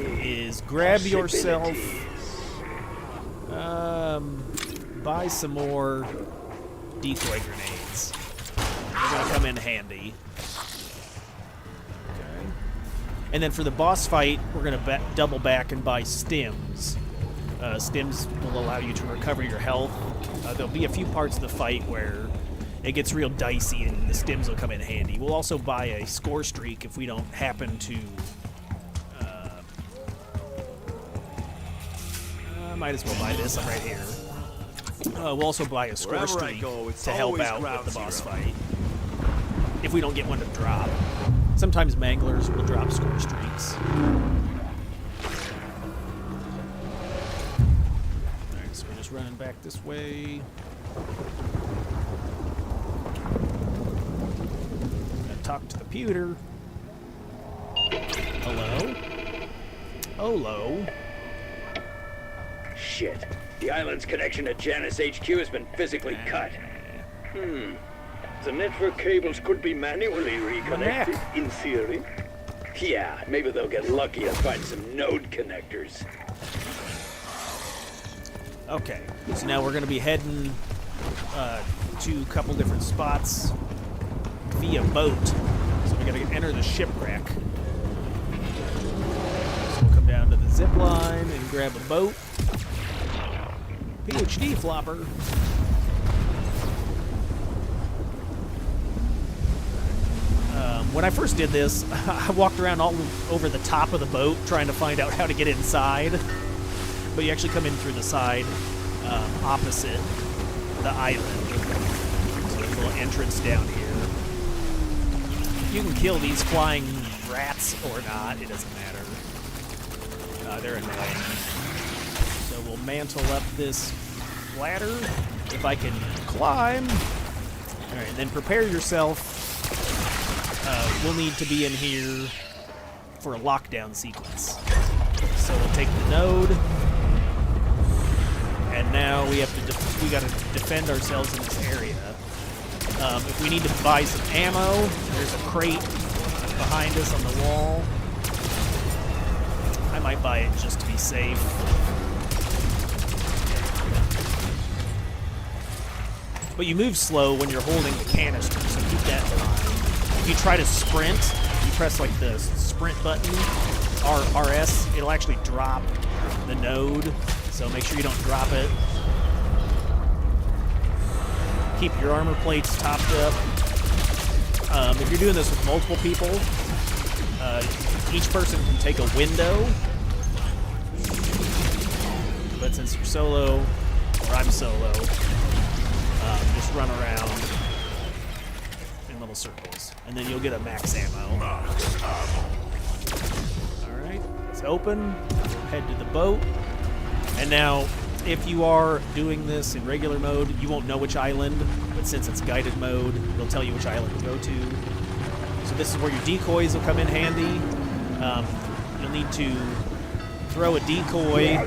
is grab yourself, possibilities. buy some more decoy grenades. They're gonna come in handy. Okay. And then for the boss fight, we're gonna double back and buy stims. Stims will allow you to recover your health. There'll be a few parts of the fight where it gets real dicey and the stims will come in handy. We'll also buy a score streak if we don't happen to... might as well buy this right here. We'll also buy a score Wherever I streak go, it's to help always out with ground the boss zero. fight. If we don't get one to drop. Sometimes manglers will drop score streaks. running back this way. Gonna talk to the computer. Hello? Hello? Shit. The island's connection to Janus HQ has been physically cut. The network cables could be manually reconnected, in theory. Yeah, maybe they'll get lucky and find some node connectors. Okay, so now we're going to be heading to a couple different spots via boat. So we got to enter the shipwreck. So we'll come down to the zip line and grab a boat. PhD flopper. When I first did this, I walked around all over the top of the boat trying to find out how to get inside. But you actually come in through the side opposite the island. So there's a little entrance down here. You can kill these flying rats or not. It doesn't matter. They're annoying. So we'll mantle up this ladder if I can climb. All right, then prepare yourself. We'll need to be in here for a lockdown sequence. So we'll take the node, and now we have to we got to defend ourselves in this area. If we need to buy some ammo, there's a crate behind us on the wall. I might buy it just to be safe. But you move slow when you're holding the canister, so keep that in mind. If you try to sprint, you press like the sprint button, RS, it'll actually drop the node, so make sure you don't drop it. Keep your armor plates topped up. If you're doing this with multiple people, each person can take a window. But since you're solo, or I'm solo, just run around in little circles, and then you'll get a max ammo. Alright, it's open. Head to the boat. And now, if you are doing this in regular mode, you won't know which island, but since it's guided mode, it'll tell you which island to go to. So this is where your decoys will come in handy. You'll need to throw a decoy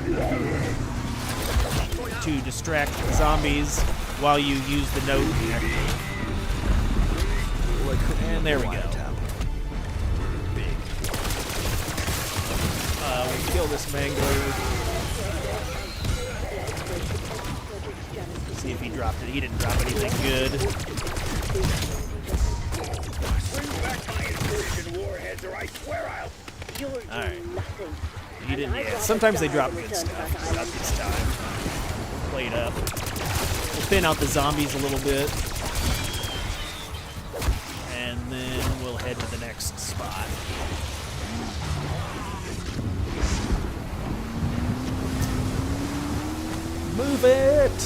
to distract the zombies while you use the node connector. And there we go. We'll kill this mangler. See if he dropped it. He didn't drop anything good. Bring back my insertion warheads, or I swear I'll... Alright. You didn't, yeah. Sometimes they drop good stuff. Not this time. Plate up. We'll thin out the zombies a little bit. And then we'll head to the next spot. Move it!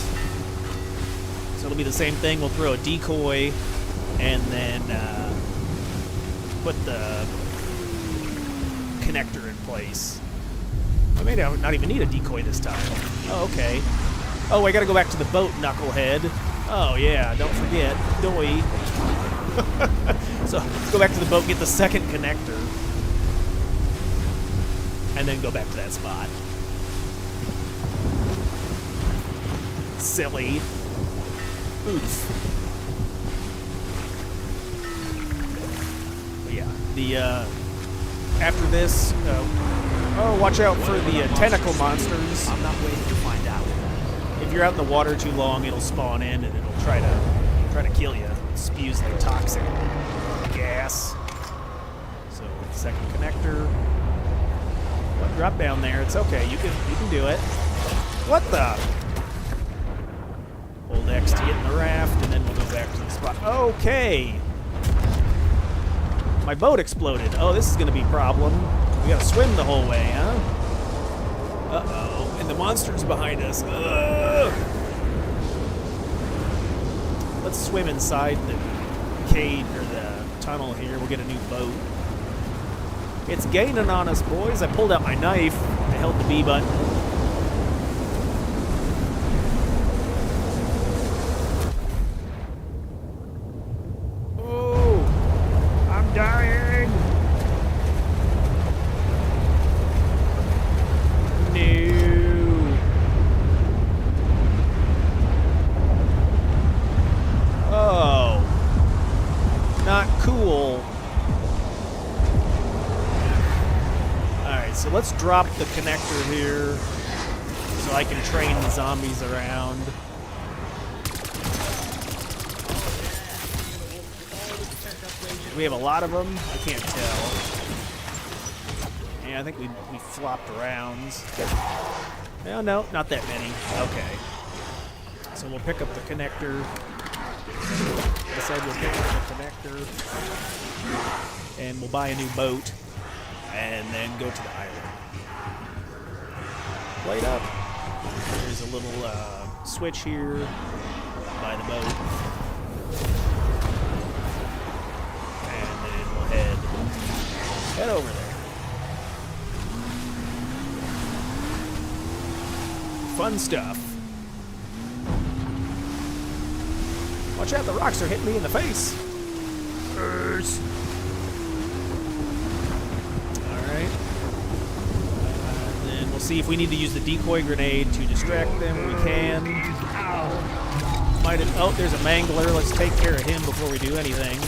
So it'll be the same thing. We'll throw a decoy and then put the connector in place. I may not even need a decoy this time. Oh, okay. Oh, I gotta go back to the boat, knucklehead. Oh, yeah, don't forget. Doy. So, go back to the boat, get the second connector. And then go back to that spot. Silly. Oof. But yeah, the, after this, oh, watch out for the tentacle monsters. I'm not waiting to find out. If you're out in the water too long, it'll spawn in and it'll try to kill you. It spews the toxic gas. So second connector. Well, drop down there. It's okay. You can do it. What the? Hold X to get in the raft, and then we'll go back to the spot. Okay. My boat exploded. Oh, this is going to be a problem. We got to swim the whole way, huh? Uh-oh. And the monster's behind us. Ugh. Let's swim inside the cave or the tunnel here. We'll get a new boat. It's gaining on us, boys. I pulled out my knife. I held the B button. so let's drop the connector here so I can train the zombies around. We have a lot of them. I can't tell. Yeah, I think we flopped rounds. Oh, no, not that many. Okay. So we'll pick up the connector. I said we'll pick up the connector. And we'll buy a new boat. And then go to the island. Light up. There's a little switch here. Buy the boat. And then we'll head over there. Fun stuff. Watch out, the rocks are hitting me in the face. Alright. Then we'll see if we need to use the decoy grenade to distract them. We can. Oh, there's a mangler. Let's take care of him before we do anything.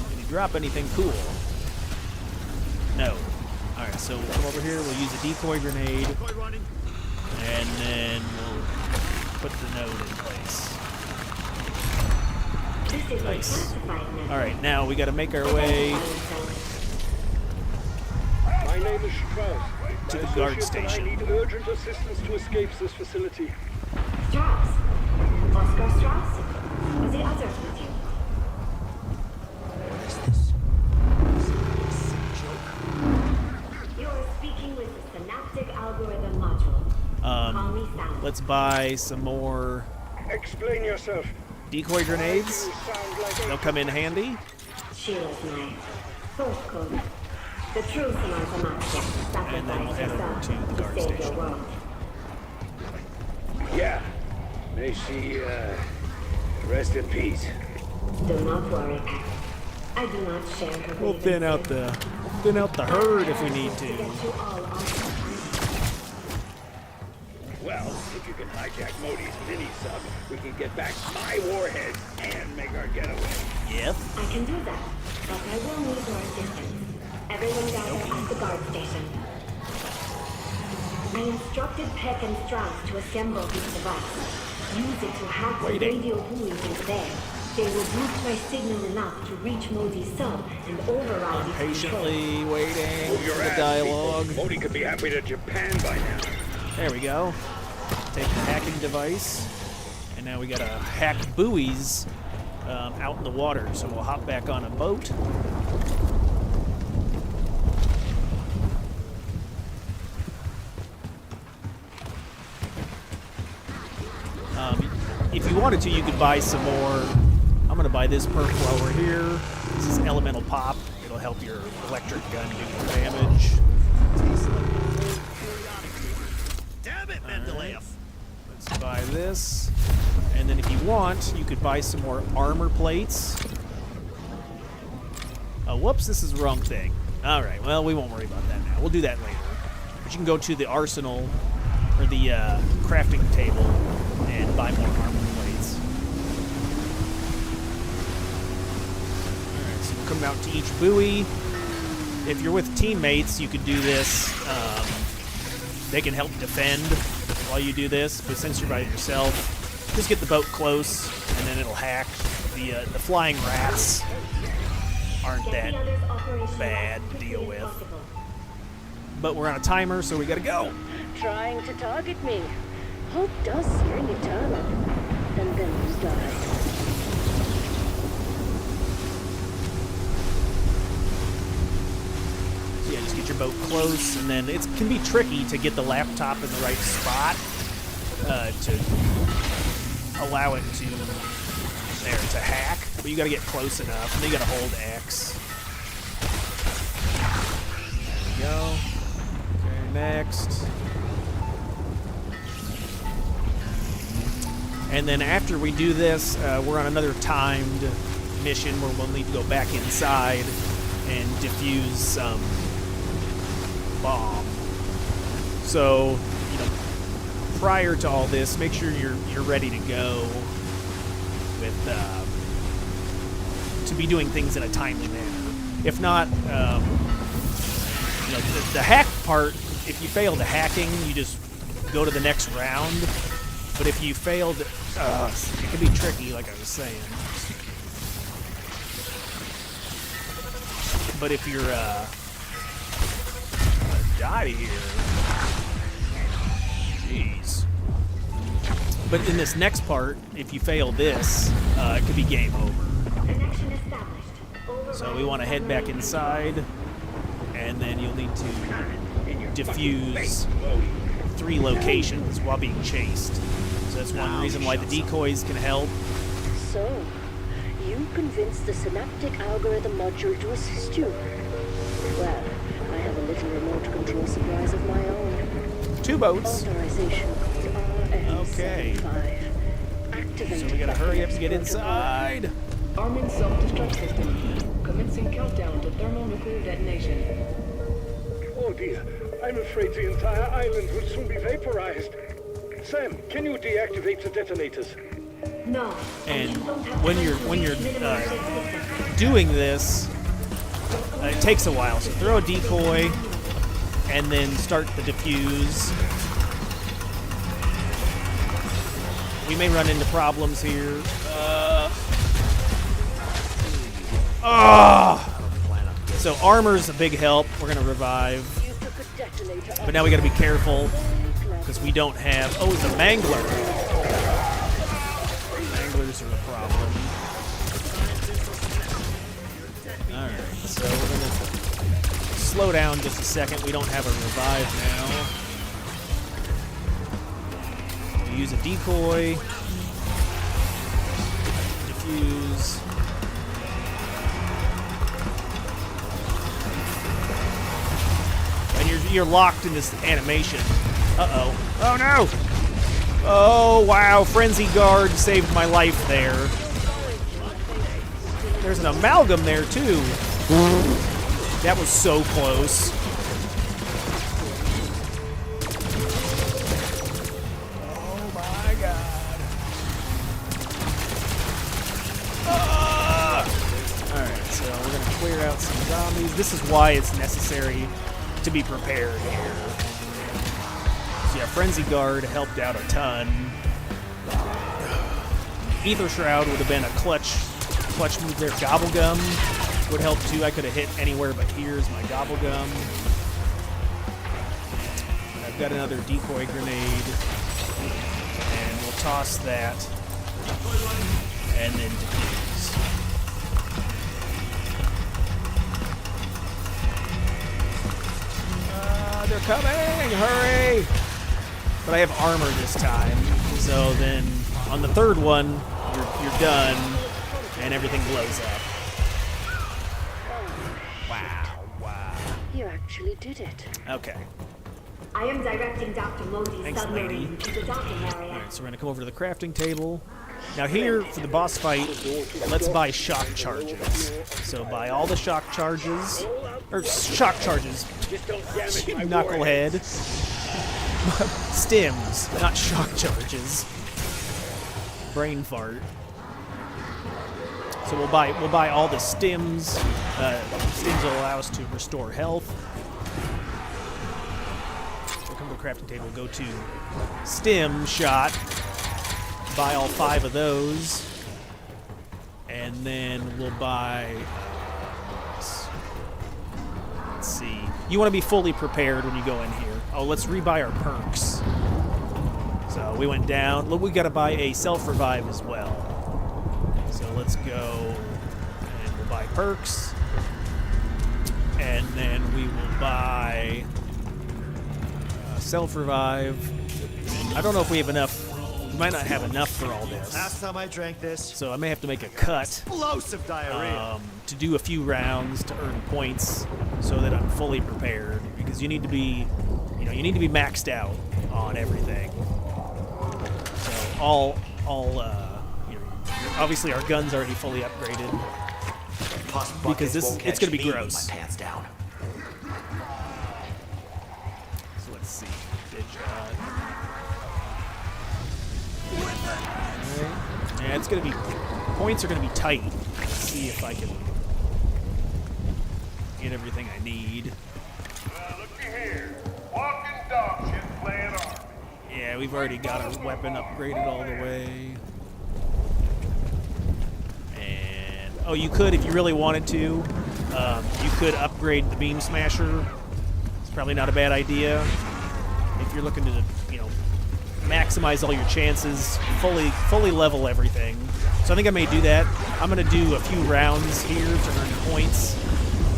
Did he drop anything cool? No. Alright, so we'll come over here. We'll use a decoy grenade. And then we'll put the node in place. Nice. Alright, now we gotta make our way My name is Strauss. to the guard station. I need urgent assistance to escape this facility. Strauss? Oscar Strauss? Are the others with you? You are speaking with the Synaptic Algorithm Module. Call me Sam. Let's buy some more Explain yourself. decoy grenades. You sound like They'll come in handy. Sheila's my source code. The true Synaptic And then we'll head over to the guard save your station. world. Yeah. May she, rest in peace. Do not worry. I do not share her We'll thin out the herd if we need to. Get you all on Well, if you can hijack Modi's mini-sub, we can get back my warheads and make our getaway. Yep. I can do that, but I will need your assistance. Everyone gather at the guard station. I instructed Peck and Strauss to assemble this device. Use it to hack the radio buoys in there. They will boost my signal enough to reach Modi's sub and override its control. Patiently waiting Move for your the ass, dialogue. people. Modi could be halfway to Japan by now. There we go. Take the hacking device. And now we gotta hack buoys out in the water. So we'll hop back on a boat. If you wanted to, you could buy some more. I'm going to buy this perk while we're here. This is Elemental Pop. It'll help your electric gun do more damage. Damn it, Mendeleev! Let's buy this. And then if you want, you could buy some more armor plates. Oh, whoops, this is the wrong thing. All right, well, we won't worry about that now. We'll do that later. But you can go to the arsenal, or the crafting table, and buy more armor plates. Alright, so we'll come out to each buoy. If you're with teammates, you could do this. They can help defend while you do this, but since you're by yourself, just get the boat close, and then it'll hack. The flying rats aren't that bad to deal with. But we're on a timer, so we gotta go. Trying to target me. Hope does spring eternal. And then you die. So yeah, just get your boat close, and then it can be tricky to get the laptop in the right spot to allow it to hack. But you gotta get close enough, and then you gotta hold X. There we go. Okay, next. And then after we do this, we're on another timed mission where we'll need to go back inside and defuse some bomb. So, you know, prior to all this, make sure you're ready to go with to be doing things in a timely manner. If not, You know, the hack part, if you fail the hacking, you just go to the next round. But if you failed, it can be tricky, like I was saying. But if you're, die here. Jeez. But in this next part, if you fail this, it could be game over. Connection established. So we want to head back inside, and then you'll need to defuse 3 locations while being chased. So that's one reason why the decoys can help. So, you convinced the synaptic algorithm module to assist you. Well, I have a little remote control surprise of my own. 2 boats. Authorization code Okay. RN75. Activate. So we gotta hurry up and get inside. Arming self-destruct system. Commencing countdown to thermonuclear detonation. Oh dear, I'm afraid the entire island will soon be vaporized. Sam, can you deactivate the detonators? No. And when you're doing this, it takes a while. So throw a decoy, and then start the defuse. We may run into problems here. So armor's a big help. We're gonna revive, but now we gotta be careful because we don't have. Oh, it's a mangler. Manglers are a problem. All right, so we're gonna slow down just a second. We don't have a revive now. We use a decoy. Defuse. And you're locked in this animation. Uh-oh. Oh, no! Oh, wow. Frenzy Guard saved my life there. There's an amalgam there, too. That was so close. Oh, my God. Alright, so we're going to clear out some zombies. This is why it's necessary to be prepared here. So yeah, Frenzy Guard helped out a ton. Ether Shroud would have been a clutch move there. Gobblegum would help too. I could have hit anywhere but here's my Gobblegum. I've got another decoy grenade. And we'll toss that. And then defuse. They're coming! Hurry! But I have armor this time. So then on the third one, you're done, and everything blows up. Wow. You actually did it. Okay. I am directing Dr. Modi's Thanks, lady. submarine to the docking area. Alright, so we're gonna come over to the crafting table. Now here, for the boss fight, let's buy shock charges. So buy all the shock charges. Or shock charges. You knucklehead. Stims, not shock charges. Brain fart. So we'll buy all the stims. Stims will allow us to restore health. We'll come to the crafting table, go to stim shot. Buy all 5 of those. And then we'll buy... let's see. You want to be fully prepared when you go in here. Oh, let's rebuy our perks. So we went down. Look, we got to buy a self-revive as well. So let's go and we'll buy perks. And then we will buy self-revive. I don't know if we have enough. We might not have enough for all this. Last time I drank this, So I may have to make a cut explosive diarrhea. to do a few rounds to earn points so that I'm fully prepared, because you need to be, you need to be maxed out on everything. So obviously our gun's already fully upgraded because it's going to be gross. Pants down. So let's see. Yeah, it's going to be, points are going to be tight. Let's see if I can get everything I need. here. Walking dog shit playing army. Yeah, we've already got our weapon upgraded all the way. And oh, you could, if you really wanted to, you could upgrade the beam smasher. It's probably not a bad idea if you're looking to, you know, maximize all your chances, fully level everything. So I think I may do that. I'm gonna do a few rounds here to earn points,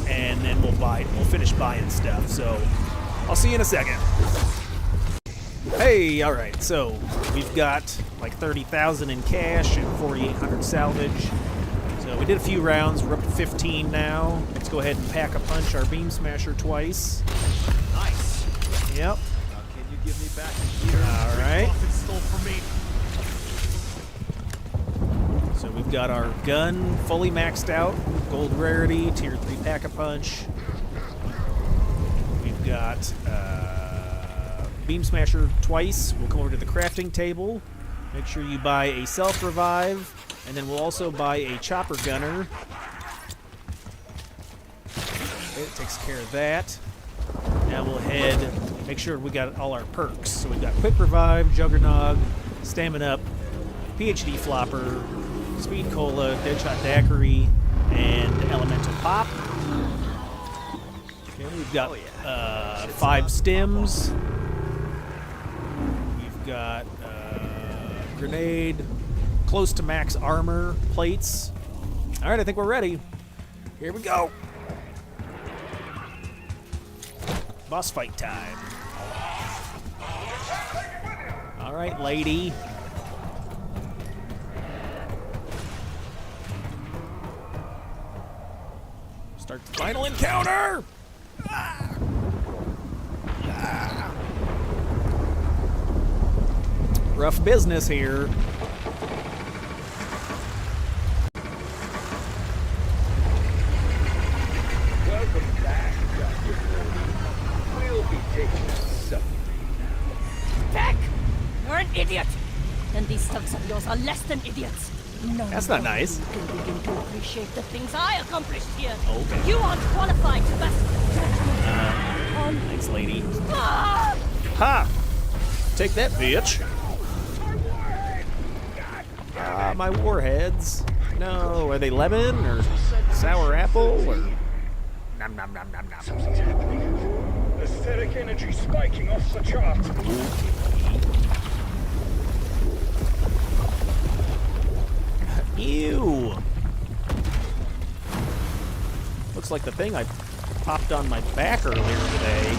and then we'll finish buying stuff. So I'll see you in a second. Hey, all right. So we've got like 30,000 in cash and 4,800 salvage. So we did a few rounds. We're up to 15 now. Let's go ahead and pack a punch our beam smasher twice. Nice. Yep. Now can you give me back the gear? All right. Profit stole from me. So we've got our gun fully maxed out, gold rarity, tier 3 pack-a-punch. We've got beam smasher twice. We'll come over to the crafting table. Make sure you buy a self-revive, and then we'll also buy a chopper gunner. Okay, it takes care of that. Now we'll head, make sure we got all our perks. So we've got quick revive, juggernog, stamina up, PhD flopper, speed cola, deadshot daiquiri, and elemental pop. Okay, we've got 5 stems. We've got grenade, close to max armor, plates. All right, I think we're ready. Here we go. Boss fight time. All right, lady. Start the final encounter! Ah. Ah. Rough business here. Welcome back, Dr. Brody. We'll be taking something now. Beck! You're an idiot! And these thugs of yours are less than idiots. No, That's not nice. You can begin to appreciate the things I accomplished here. Okay. You aren't qualified to best. Thanks, lady. Ah! Ha! Take that, bitch. Ah, my warheads. No, are they lemon or sour apple or nom nom nom nom nom? Something's happening. Aesthetic energy spiking off the chart. Ew. Looks like the thing I popped on my back earlier today.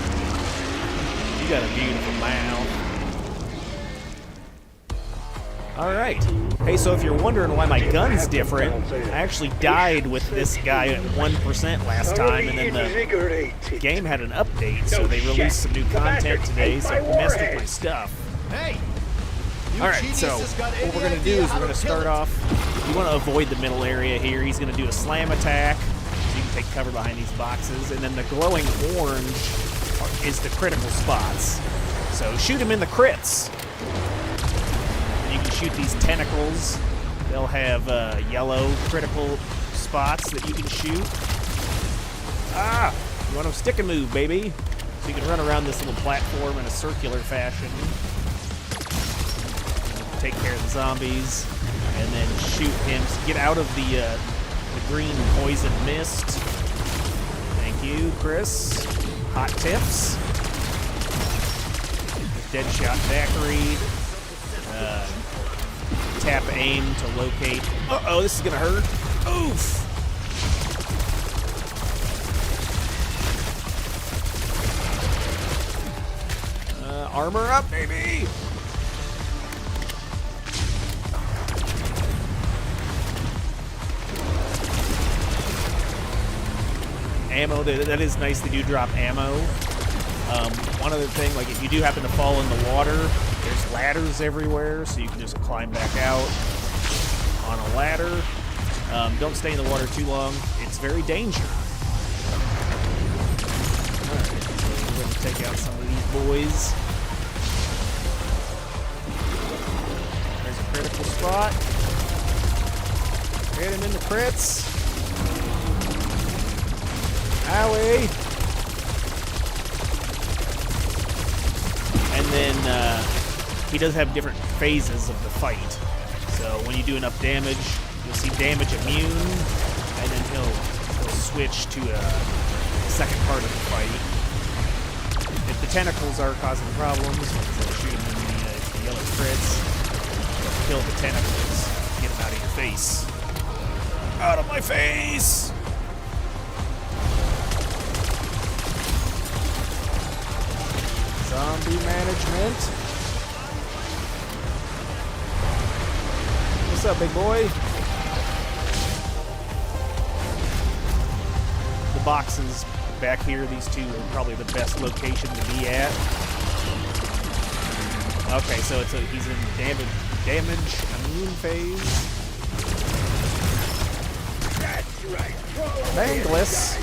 You got a beautiful mouth. Alright. Hey, so if you're wondering why my gun's different, I actually died with this guy at 1% last time, and then the game had an update, so they released some new content today, so I messed with my stuff. Hey! Alright, so what we're going to do is we're going to start off, you want to avoid the middle area here. He's going to do a slam attack, so you can take cover behind these boxes, and then the glowing orange is the critical spots. So shoot him in the crits. And you can shoot these tentacles. They'll have yellow critical spots that you can shoot. Ah! You want to stick and move, baby. So you can run around this little platform in a circular fashion. Take care of the zombies, and then shoot him. So get out of the green poison mist. Thank you, Chris. Hot tips. Deadshot daiquiri. Tap aim to locate. Uh-oh, this is gonna hurt. Oof! Armor up, baby! Ammo, that is nice. They do drop ammo. One other thing, like if you do happen to fall in the water, there's ladders everywhere, so you can just climb back out on a ladder. Don't stay in the water too long. It's very dangerous. Alright, so we're going to take out some of these boys. There's a critical spot. Hit him in the crits. Owie! he does have different phases of the fight. So when you do enough damage, you'll see damage immune, and then he'll switch to a second part of the fight. If the tentacles are causing problems, so shoot him in the yellow crits, kill the tentacles, get them out of your face. Out of my face! Zombie management. What's up, big boy? The boxes back here, these two are probably the best location to be at. Okay, so he's in damage immune phase. That's right. Bangless.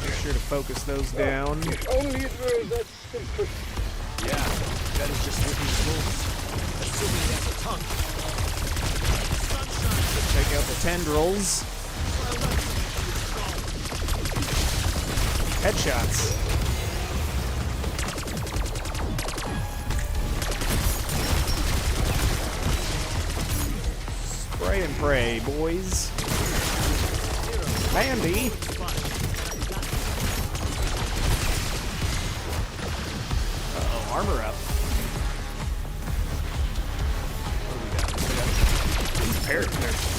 Make sure to focus those down. If only it were that simple. Yeah, that is just Whitney's rules. Assuming he has a tongue. Check out the tendrils. Headshots. Spray and pray, boys. Mandy. Uh-oh, armor up. What do we got? These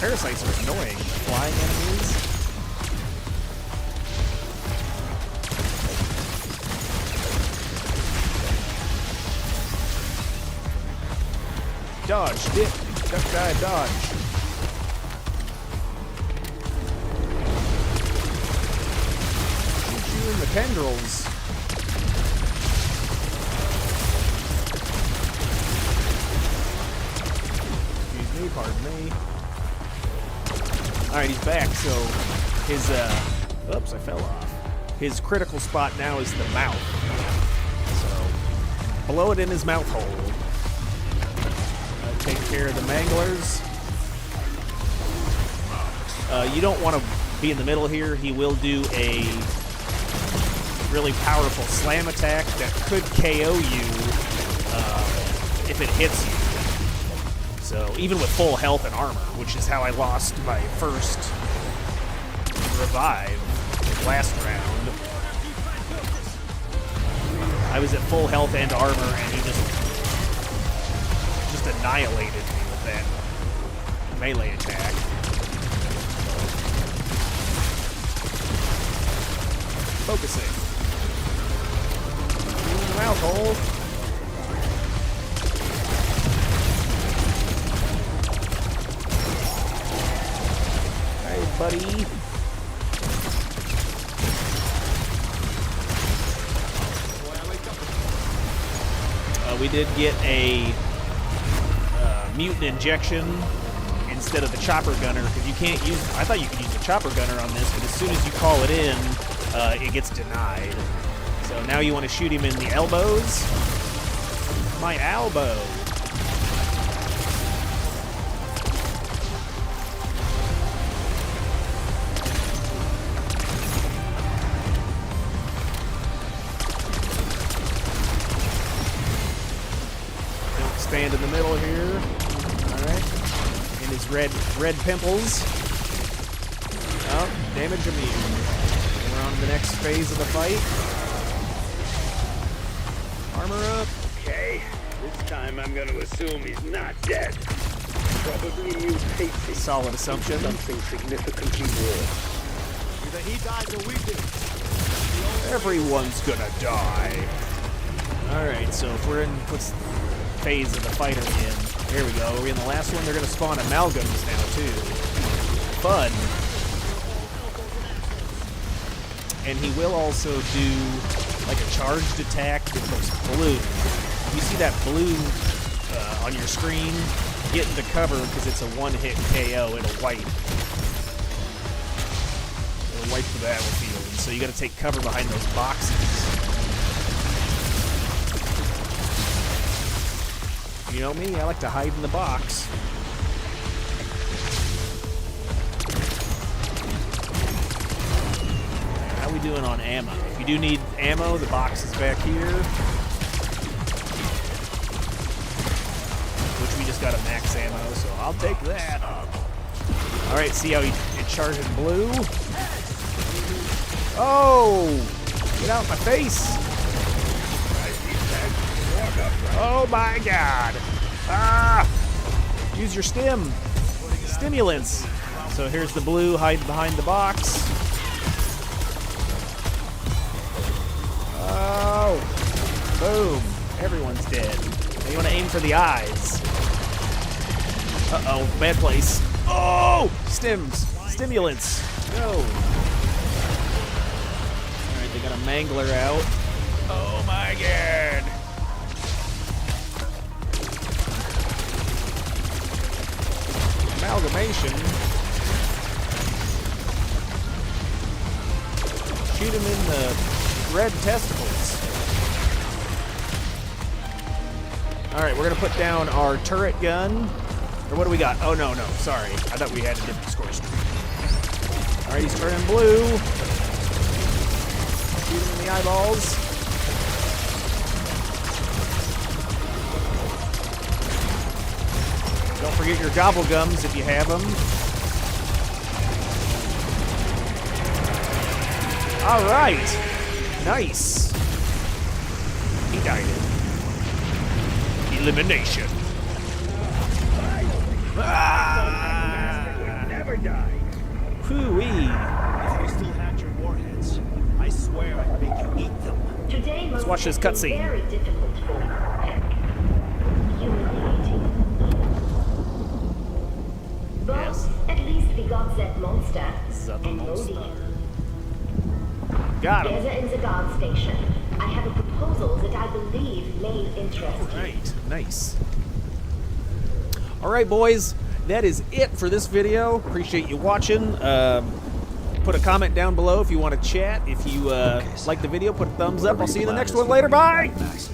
parasites are annoying. Flying enemies. Dodge, dip, duck, dive, dodge. Shoot you in the tendrils. Excuse me, pardon me. Alright, he's back, so his, oops, I fell off. His critical spot now is the mouth. So, blow it in his mouth hole. Take care of the manglers. You don't want to be in the middle here. He will do a really powerful slam attack that could KO you if it hits you. So even with full health and armor, which is how I lost my first revive last round. I was at full health and armor, and he just annihilated me with that melee attack. Focusing. In the mouth hole. Hey, buddy. We did get a mutant injection instead of the chopper gunner, because you can't use. I thought you could use the chopper gunner on this, but as soon as you call it in, it gets denied. So now you want to shoot him in the elbows. My elbow. Don't stand in the middle here. In his red pimples. Oh, damage immune. We're on to the next phase of the fight. Armor up. Okay, this time I'm going to assume he's not dead. Probably mutated. Solid assumption. Something significantly worse. Either he dies or we do. Everyone's gonna die. Alright, so if we're in what's phase of the fight are we in? Here we go. We're in the last one. They're going to spawn amalgams now, too. Fun. And he will also do, like, a charged attack that looks blue. If you see that blue on your screen, get into cover because it's a one-hit KO. It'll wipe the battlefield. So you got to take cover behind those boxes. You know me, I like to hide in the box. How we doing on ammo? If you do need ammo, the box is back here. almost got a max ammo, so I'll take that. Alright, see how it charges blue? Oh! Get out of my face! Oh my god! Ah! Use your stimulants. So here's the blue hiding behind the box. Oh! Boom! Everyone's dead. Now you want to aim for the eyes. Uh-oh, bad place. Oh! Stimulants. Go. Alright, they got a mangler out. Oh my god. Amalgamation. Shoot him in the red testicles. Alright, we're gonna put down our turret gun. Or what do we got? Oh, no, sorry. I thought we had a different score streak. Alright, he's turning blue. Shoot him in the eyeballs. Don't forget your gobble gums if you have them. Alright. Nice. He died. Elimination. Never die. Hoo-wee. If you still had your warheads, I swear I'd make you eat them. Today must watch this have been cutscene. very difficult for you, Heck. Humiliating. But Yes. at least we got that monster. That and monster. Modi. Got him. Gather in the guard station. I have a proposal that I believe may interest you. Right. Nice. Alright, boys. That is it for this video. Appreciate you watching. Put a comment down below if you want to chat. If you like the video, put a thumbs up. I'll see you in the next one. Later. Bye!